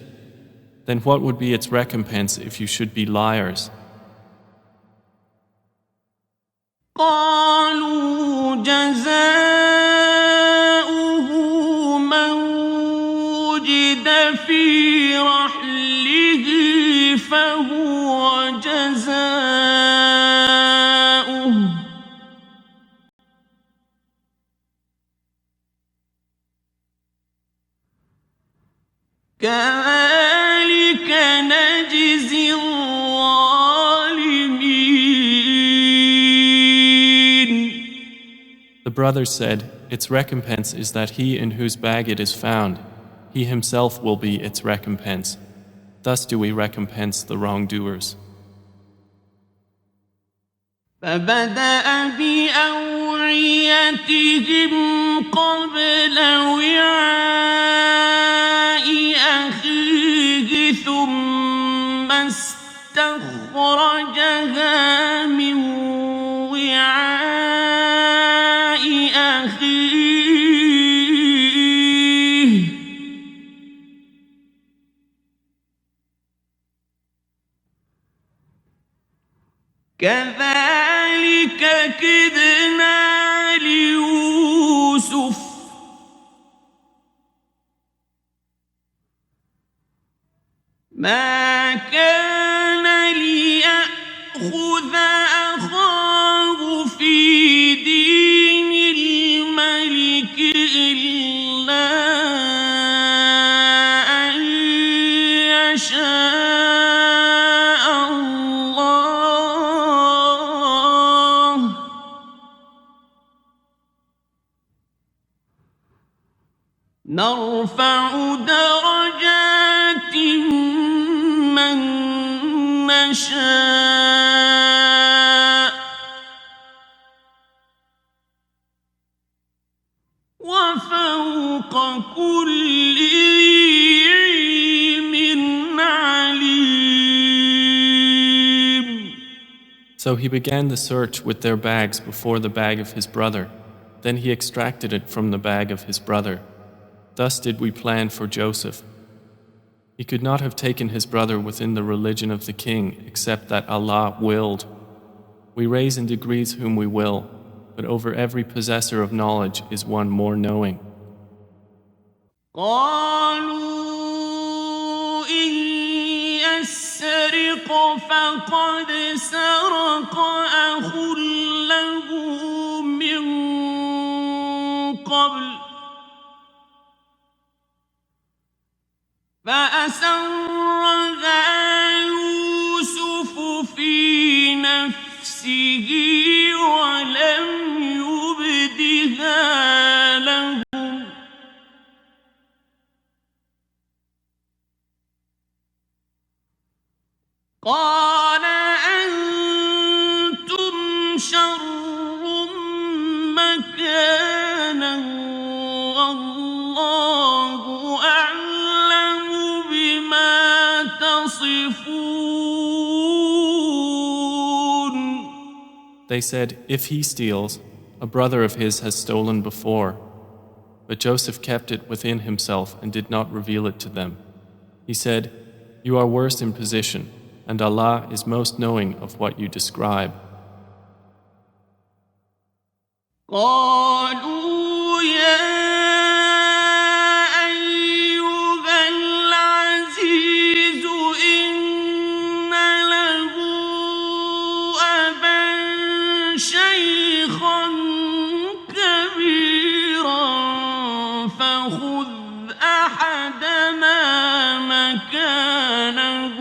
"Then what would be its recompense if you should be liars?" قالوا جزاؤه من وجد في رحله فهو جزاؤه كذلك نجزي الظالمين. The brothers said, "Its recompense is that he in whose bag it is found, he himself will be its recompense. Thus do we recompense the wrongdoers." فبدأ بأوعيتهم قبل وعاء أخيه ثم استخرجها من وعاء أخيه كذلك كدنا ليوسف ما كان ليأخذ أخاه في دين الملك إلا أن يشاء الله نرفع درجات من نشاء وفوق كل ذي علم عليم. So he began the search with their bags before the bag of his brother. Then he extracted it from the bag of his brother. Thus did we plan for Joseph. He could not have taken his brother within the religion of the king except that Allah willed. We raise in degrees whom we will, but over every possessor of knowledge is one more knowing. قالوا إن يسرق فقد سرق أخ له من قبل فأسرها يوسف في نفسه ولم يبدها لهم قال أنتم شر مكانا والله أعلم بما تصفون. They said, "If he steals, a brother of his has stolen before." But Joseph kept it within himself and did not reveal it to them. He said, "You are worse in position, and Allah is most knowing of what you describe." قالوا يا أيها العزيز إن له أبا شيخا كبيرا فخذ أحدنا مكانه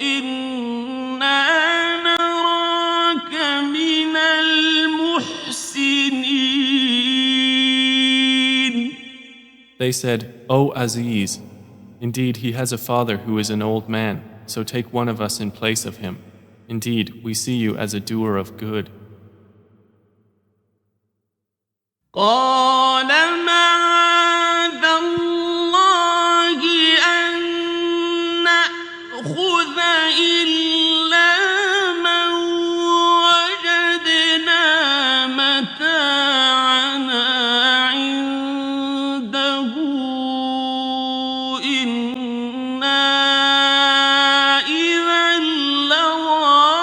إنا نراك من المحسنين. They said, "O Aziz, indeed he has a father who is an old man. so take one of us in place of him. Indeed, we see you as a doer of good. قال معاذ الله أن نأخذ إلا من وجدنا متاعنا عنده إنا إذا لظالمون.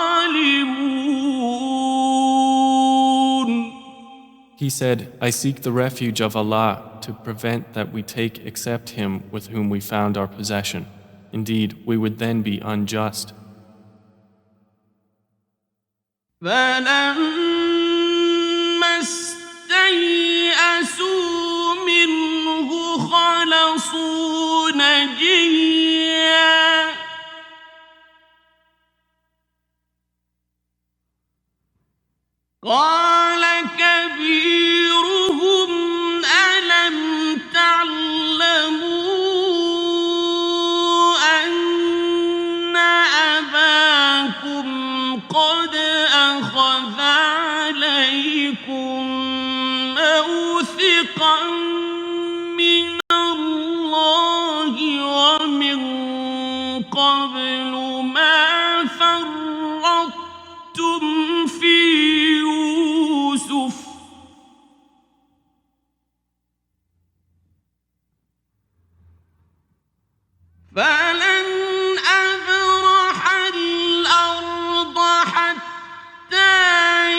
He said, I seek the refuge of Allah to prevent that we take except him with whom we found our possession. Indeed, we would then be unjust. فلما استيئسوا منه خلصوا نجيا قال كبيرهم ألم تعلموا أن أباكم قد أخذ عليكم موثقا من الله ومن قبل ما فرطتم في يوسف فلن أبرح الأرض حتى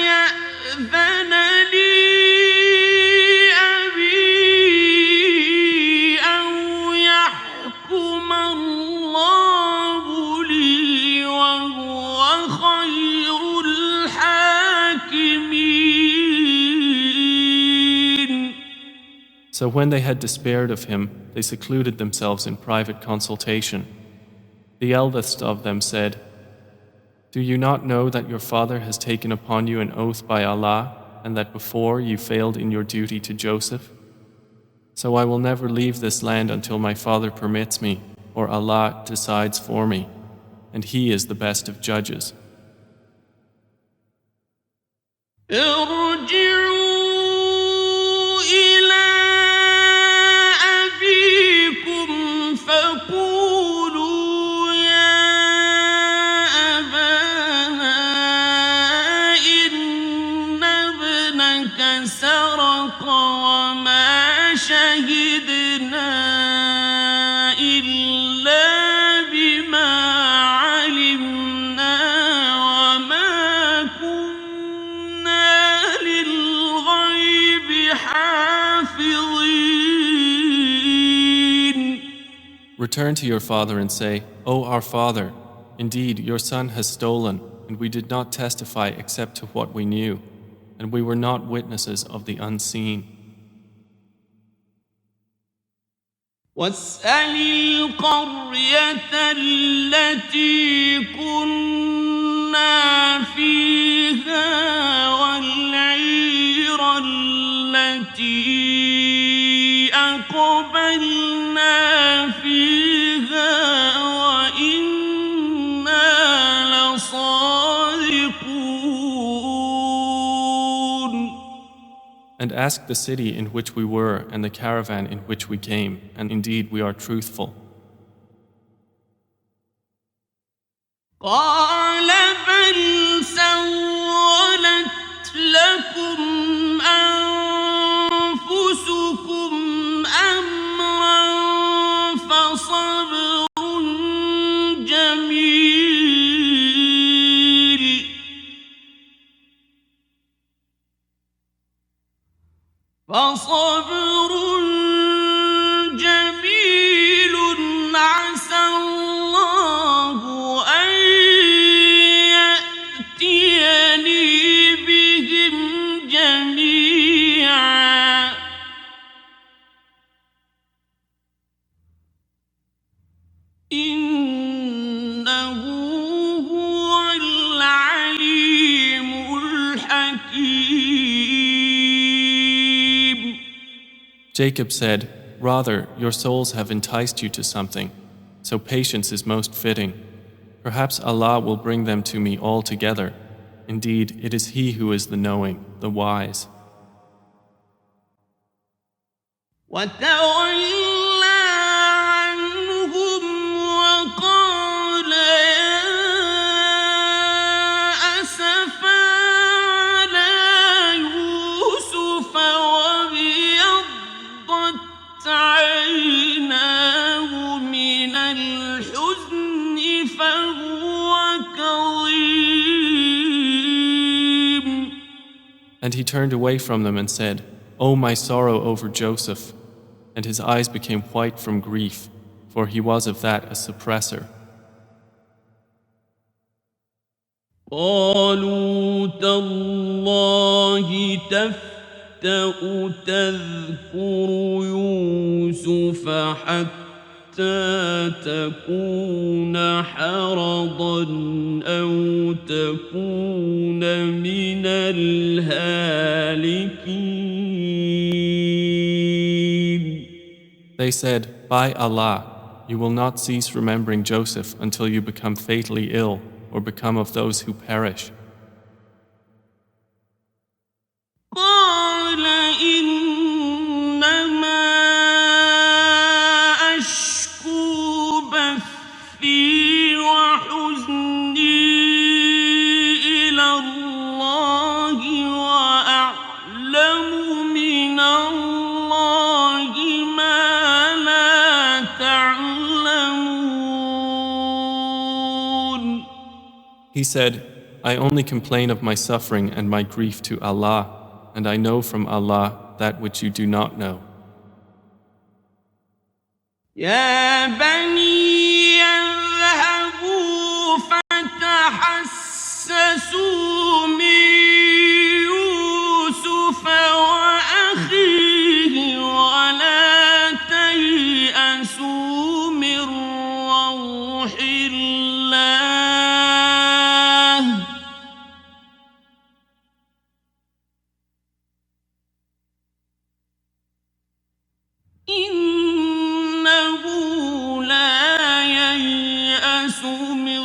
يأذن لي أبي أو يحكم الله لي وهو خير الحاكمين. So when they had despaired of him, they secluded themselves in private consultation. The eldest of them said, Do you not know that your father has taken upon you an oath by Allah, and that before you failed in your duty to Joseph? So I will never leave this land until my father permits me, or Allah decides for me, and He is the best of judges. ارجعوا إلى أبيكم فقولوا يا أبانا إن ابنك سرق وما شهدنا إلا بما علمنا وما كنا للغيب حافظين. Return to your father and say, O our father, indeed your son has stolen, and we did not testify except to what we knew, and we were not witnesses of the unseen. واسأل القرية التي كنا فيها والعير التي أقبلنا فيها وإنا لصادقون. And ask the city in which we were and the caravan in which we came, and indeed we are truthful. قال بل سولت لكم أنفسكم أمرا فصبر جميل عسى الله أن يأتيني بهم جميعا إنه هو العليم الحكيم. Jacob said, Rather, your souls have enticed you to something, so patience is most fitting. Perhaps Allah will bring them to me all together. Indeed, it is He who is the knowing, the wise. وتولى عنهم وقال يا أسفا على يوسف وابيضت عيناه من الحزن فهو كظيم. And he turned away from them and said, "O my sorrow over Joseph," and his eyes became white from grief, for he was of that a suppressor. قالوا تالله تفتأ تذكر يوسف حتى تكون حرضا أو تكون من الهالكين. They said, "By Allah, you will not cease remembering Joseph until you become fatally ill or become of those who perish." قال إنما أشكو بثي وحزني إلى الله وأعلم من الله ما لا تعلمون. He said, "I only complain of my suffering and my grief to Allah, and I know from Allah that which you do not know." يا بني اذهبوا فتحسسوا من يوسف وأخيه ولا تيأسوا من روح الله إنه لا ييأس من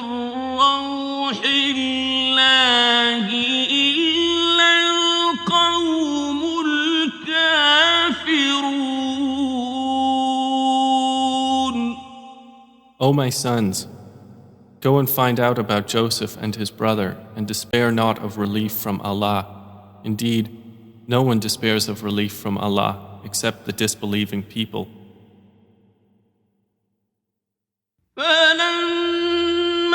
روح الله إلا القوم الكافرون. O my sons, go and find out about Joseph and his brother, and despair not of relief from Allah. Indeed, no one despairs of relief from Allah except the disbelieving people. فلما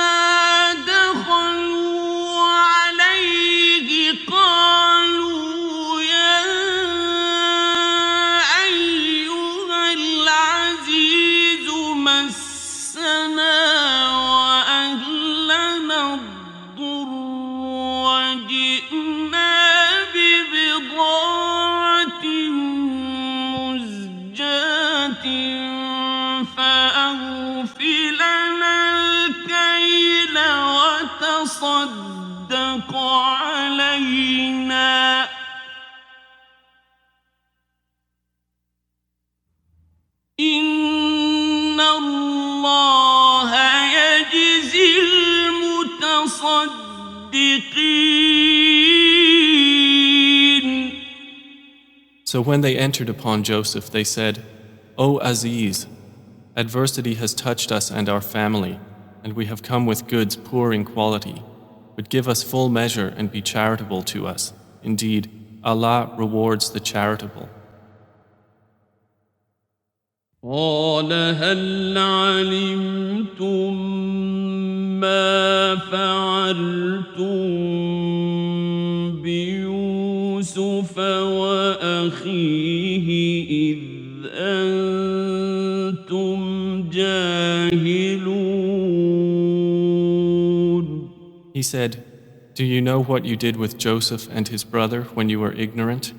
دخلوا عليه قالوا يا أيها العزيز مسنا وأهلنا الضر وجئنا ببضاعة مزجاة فأوف لنا الكيل وتصدق علينا إن الله يجزي المتصدقين. So when they entered upon Joseph, they said, "O Aziz, adversity has touched us and our family, and we have come with goods poor in quality. But give us full measure and be charitable to us. Indeed, Allah rewards the charitable." قال هل علمتم ما فعلتم بيوسف وأخيه إذ أنتم جاهلون. He said, "Do you know what you did with Joseph and his brother when you were ignorant?"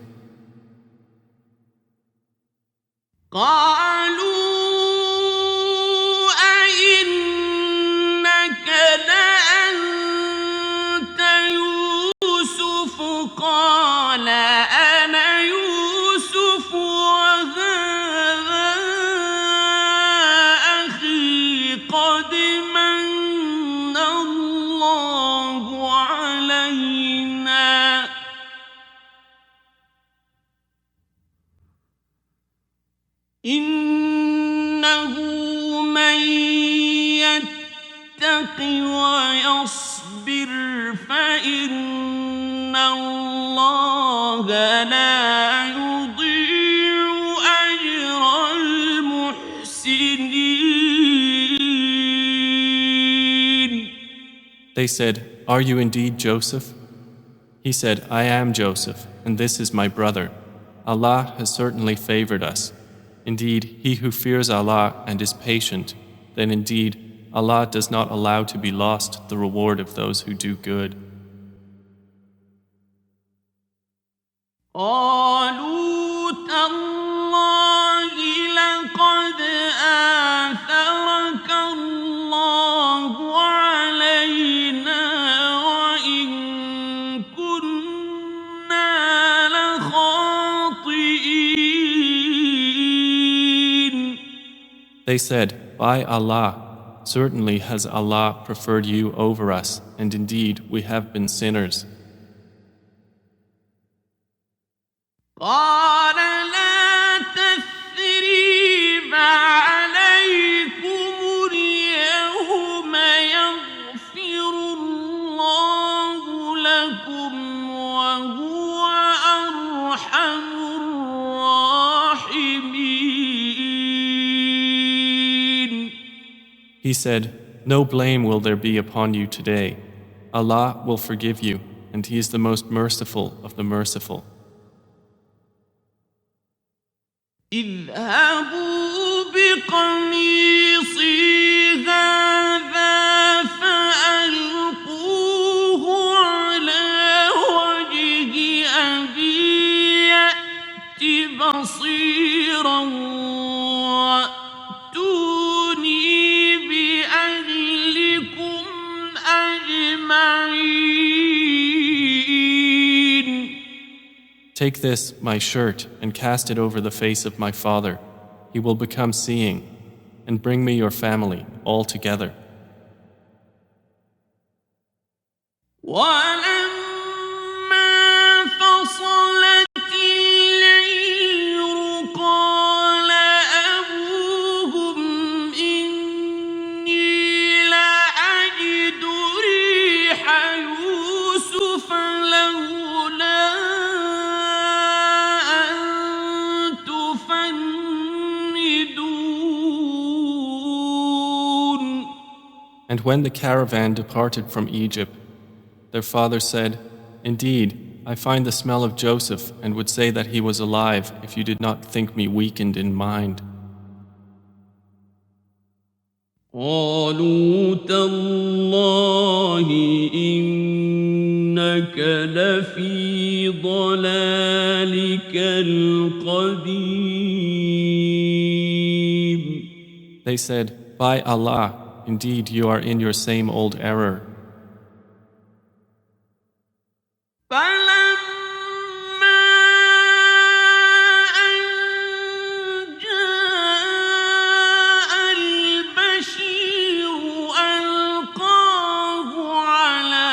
قالوا أئنك لأنت يوسف قال أنا يوسف وهذا أخي قد من ويصبر فإن الله لا يضيع أجر المحسنين. They said, "Are you indeed Joseph?" He said, "I am Joseph, and this is my brother. Allah has certainly favored us. Indeed, he who fears Allah and is patient, then indeed Allah does not allow to be lost the reward of those who do good." قالوا تالله لقد آثرك الله علينا وإن كنا لخاطئين. They said, "By Allah, certainly has Allah preferred you over us, and indeed we have been sinners." قال لا تثريب عليكم اليوم يغفر الله لكم وهو أرحم الراحمين. He said, "No blame will there be upon you today. Allah will forgive you, and He is the most merciful of the merciful." اذهبوا بقميصي هذا فألقوه على وجه أبي يأت بصيرا وأتوني بأهلكم أجمعين. Take this, my shirt, and cast it over the face of my father. He will become seeing, and bring me your family all together. ولما فصلت العير قال أبوهم إني لأجد ريح يوسف لولا أن تفندون. And when the caravan departed from Egypt, their father said, "Indeed, I find the smell of Joseph and would say that he was alive if you did not think me weakened in mind." قالوا تالله إنك لفي ضلالك القديم. They said, "By Allah, indeed you are in your same old error." فلما أن جاء البشير ألقاه على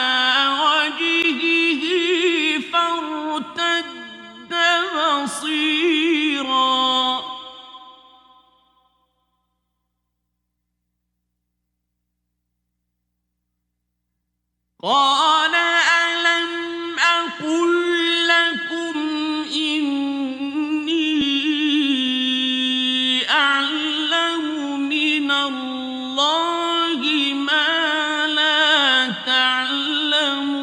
وجهه فارتد بصيرا قال ألم أقل لكم إني أعلم من الله ما لا تعلمون.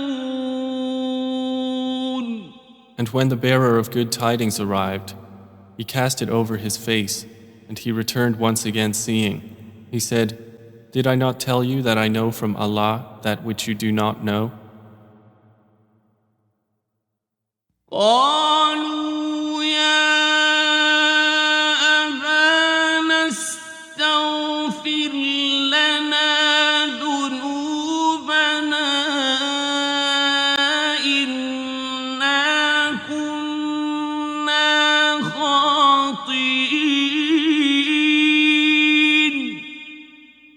And when the bearer of good tidings arrived, he cast it over his face, and he returned once again seeing. He said, "Did I not tell you that I know from Allah that which you do not know?" قالوا يا أبانا استغفر لنا ذنوبنا إنا كنا خاطئين.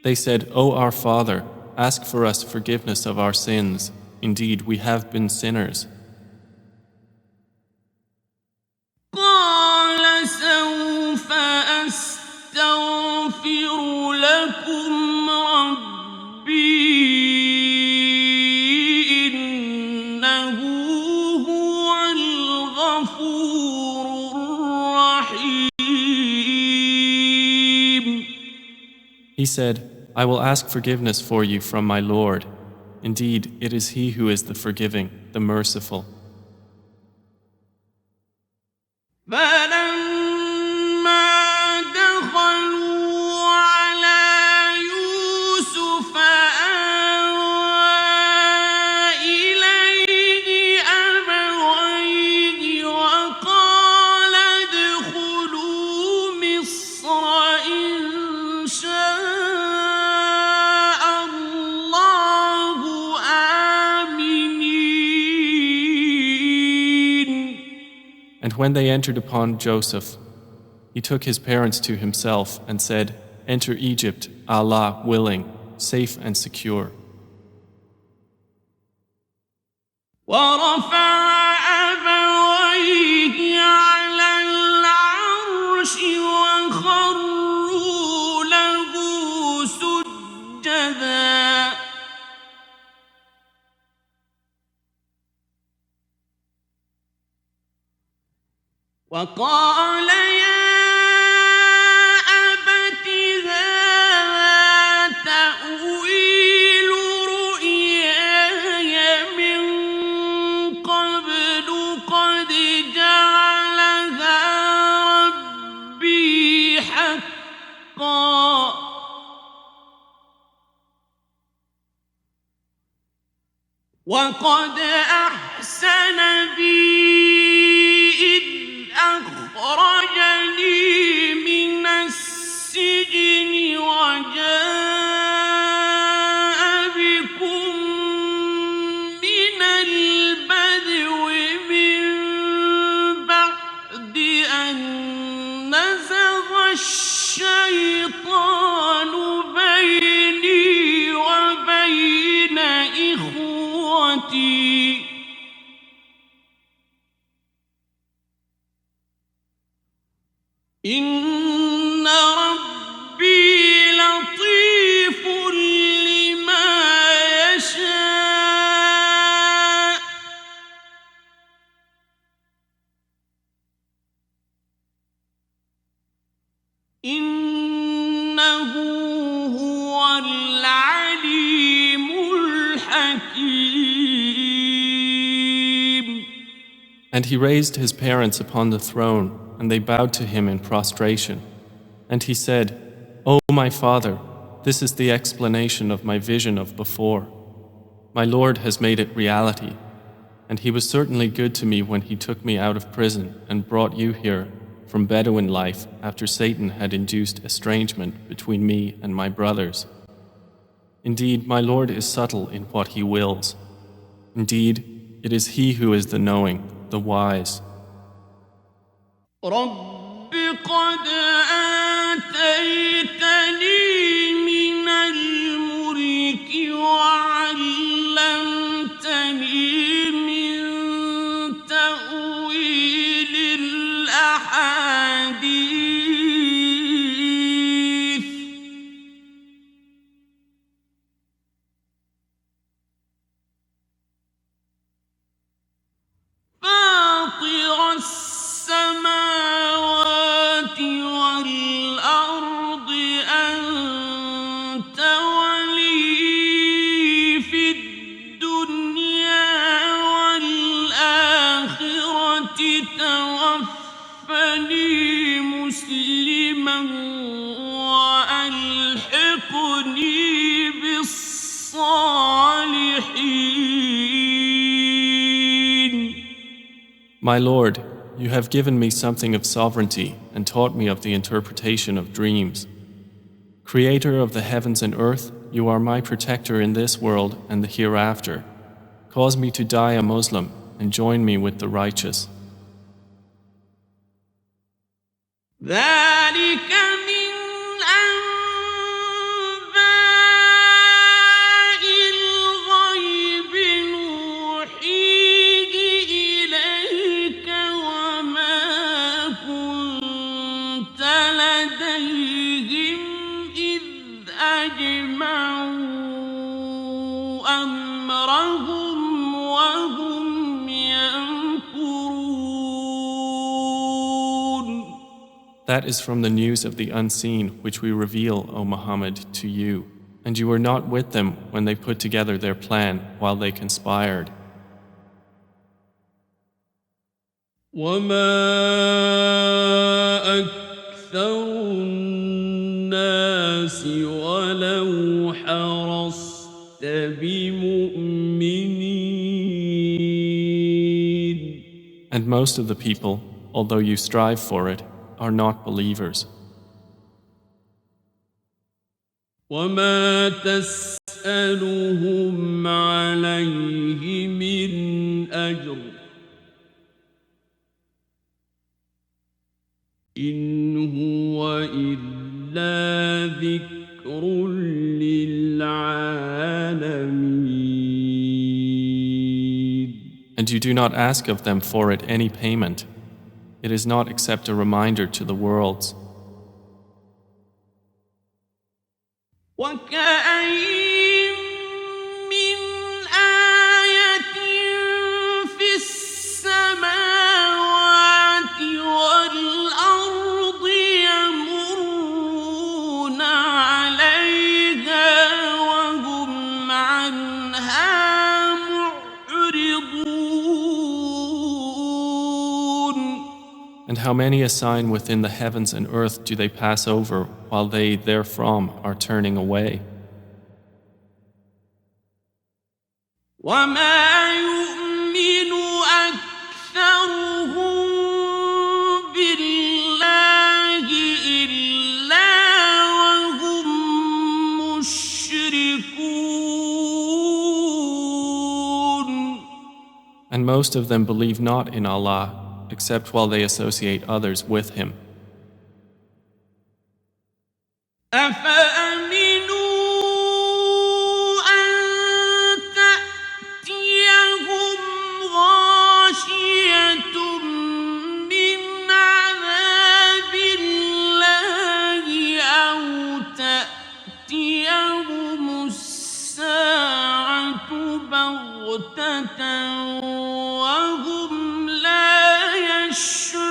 They said, "O our Father, ask for us forgiveness of our sins. Indeed, we have been sinners." قال سوف أستغفر لكم ربي He said, I will ask forgiveness for you from my Lord. Indeed, it is He who is the forgiving, the merciful. فلما دخلوا على يوسف آوى إليه أبويه وقال ادخلوا مصر إن شاء الله آمنين. And when they entered upon Joseph, he took his parents to himself and said, Enter Egypt, Allah willing, safe and secure. ورفع أبويه على العرش وخروا له سجدا وقال يا أبت هذا تأويل رؤياي من قبل قد جعلها ربي حقا وقد أحسن بي إذ أخرجني من السجن وجاء بكم من البدو من بعد أن نزغ الشيطان بيني وبين إخوتي إن ربي لطيف لما يشاء إنه هو العليم الحكيم. And he raised his parents upon the throne, and they bowed to him in prostration. And he said, O my father, this is the explanation of my vision of before. My Lord has made it reality, and he was certainly good to me when he took me out of prison and brought you here from Bedouin life after Satan had induced estrangement between me and my brothers. Indeed, my Lord is subtle in what he wills. Indeed, it is he who is the knowing, the wise. رب قد آتيتني من الملك وعلمتني من تأويل الأحاديث فاطر السماوات والأرض أنت ولي في الدنيا والآخرة توفني مسلما وألحقني بالصالحين. My Lord, you have given me something of sovereignty and taught me of the interpretation of dreams. Creator of the heavens and earth, you are my protector in this world and the hereafter. Cause me to die a Muslim and join me with the righteous. ذلك من أنباء الغيب نوحيه إليك وما كنت لديهم إذ أجمعوا أمرهم وهم يمكرون. That is from the news of the unseen which we reveal, O Muhammad, to you. And you were not with them when they put together their plan while they conspired. وما أكثر الناس ولو حرصت بمؤمنين. And most of the people, although you strive for it, are not believers. وما تسألهم عليه من أجر إن هو إلا ذكر للعالمين. And you do not ask of them for it any payment. It is not except a reminder to the worlds. وكأين من آية في السماوات والأرض يمرون عليها وهم عنها معرضون. And how many a sign within the heavens and earth do they pass over while they therefrom are turning away? وما يؤمن أكثرهم بالله إلا وهم مشركون. And most of them believe not in Allah except while they associate others with Him. أفأمنوا أن تأتيهم غاشية من عذاب الله أو تأتيهم الساعة بغتة وهم لا يشعرون.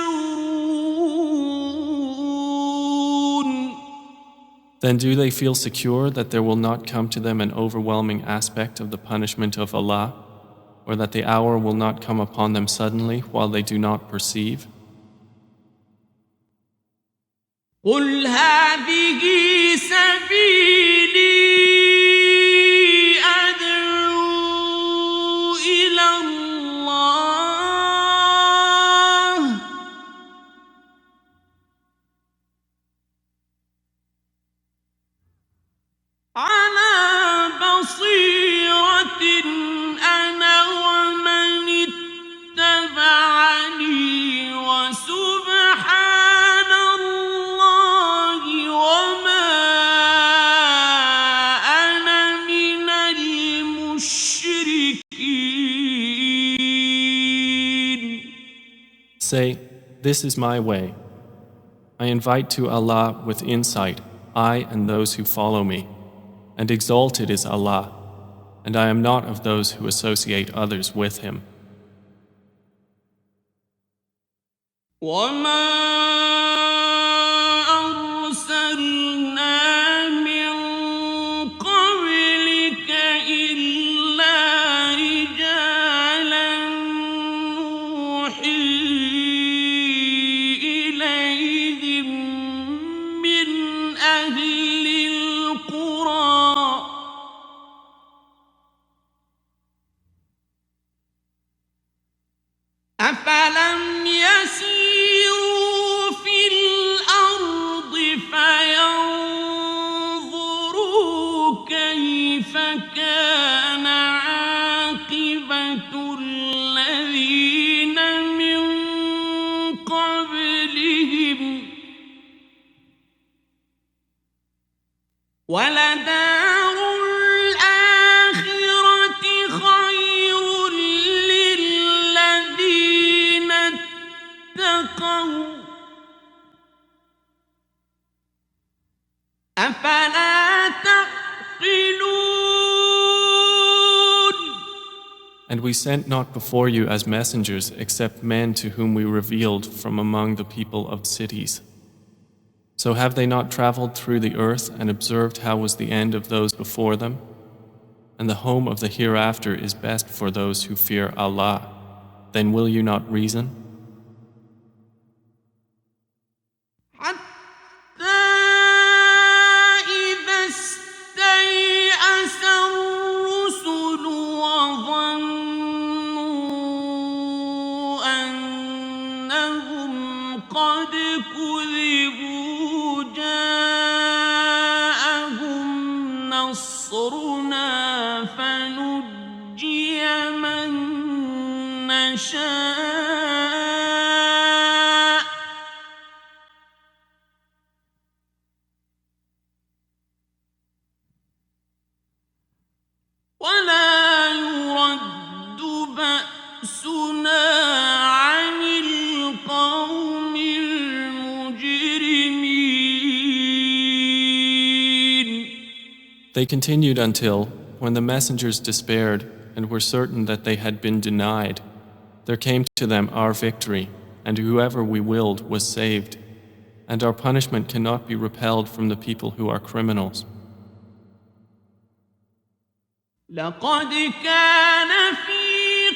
Then do they feel secure that there will not come to them an overwhelming aspect of the punishment of Allah, or that the hour will not come upon them suddenly while they do not perceive? قل هذه سبيلي أدعو إلى الله على بصيرة أنا ومن اتبعني وسبحان الله وما أنا من المشركين. Say, this is my way. I invite to Allah with insight, I and those who follow me. And exalted is Allah, and I am not of those who associate others with Him. وما أرسلنا من قبلك إلا رجالا نوحي إليهم من أهل القرى أفلم يسيروا في الأرض فينظروا كيف كان عاقبة الذين من قبلهم ولدار الآخرة خير للذين اتقوا أفلا تعقلون. And we sent not before you as messengers except men to whom we revealed from among the people of cities. So have they not traveled through the earth and observed how was the end of those before them? And the home of the hereafter is best for those who fear Allah. Then will you not reason? They continued until, when the messengers despaired and were certain that they had been denied, there came to them our victory, and whoever we willed was saved, and our punishment cannot be repelled from the people who are criminals. لقد كان في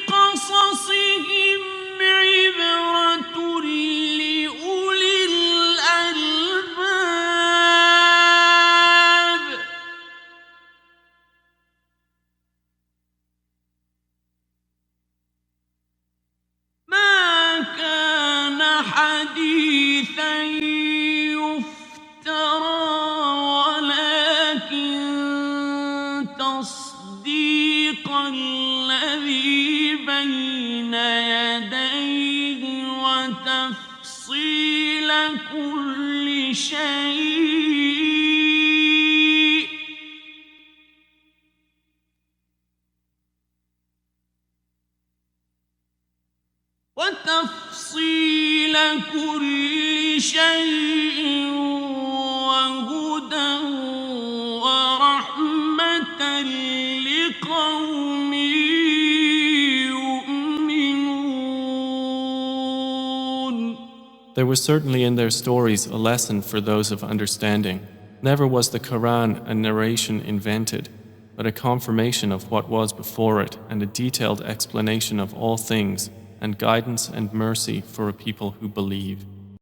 قصصهم عبرة لأولي الألباب ما كان حديثا يفترى ولكن تصديق الذي بين يديه وتفصيل كل شيء وهدى ورحمة لقوم يؤمنون. There was certainly in their stories a lesson for those of understanding. Never was the Qur'an a narration invented, but a confirmation of what was before it and a detailed explanation of all things and guidance and mercy for a people who believe.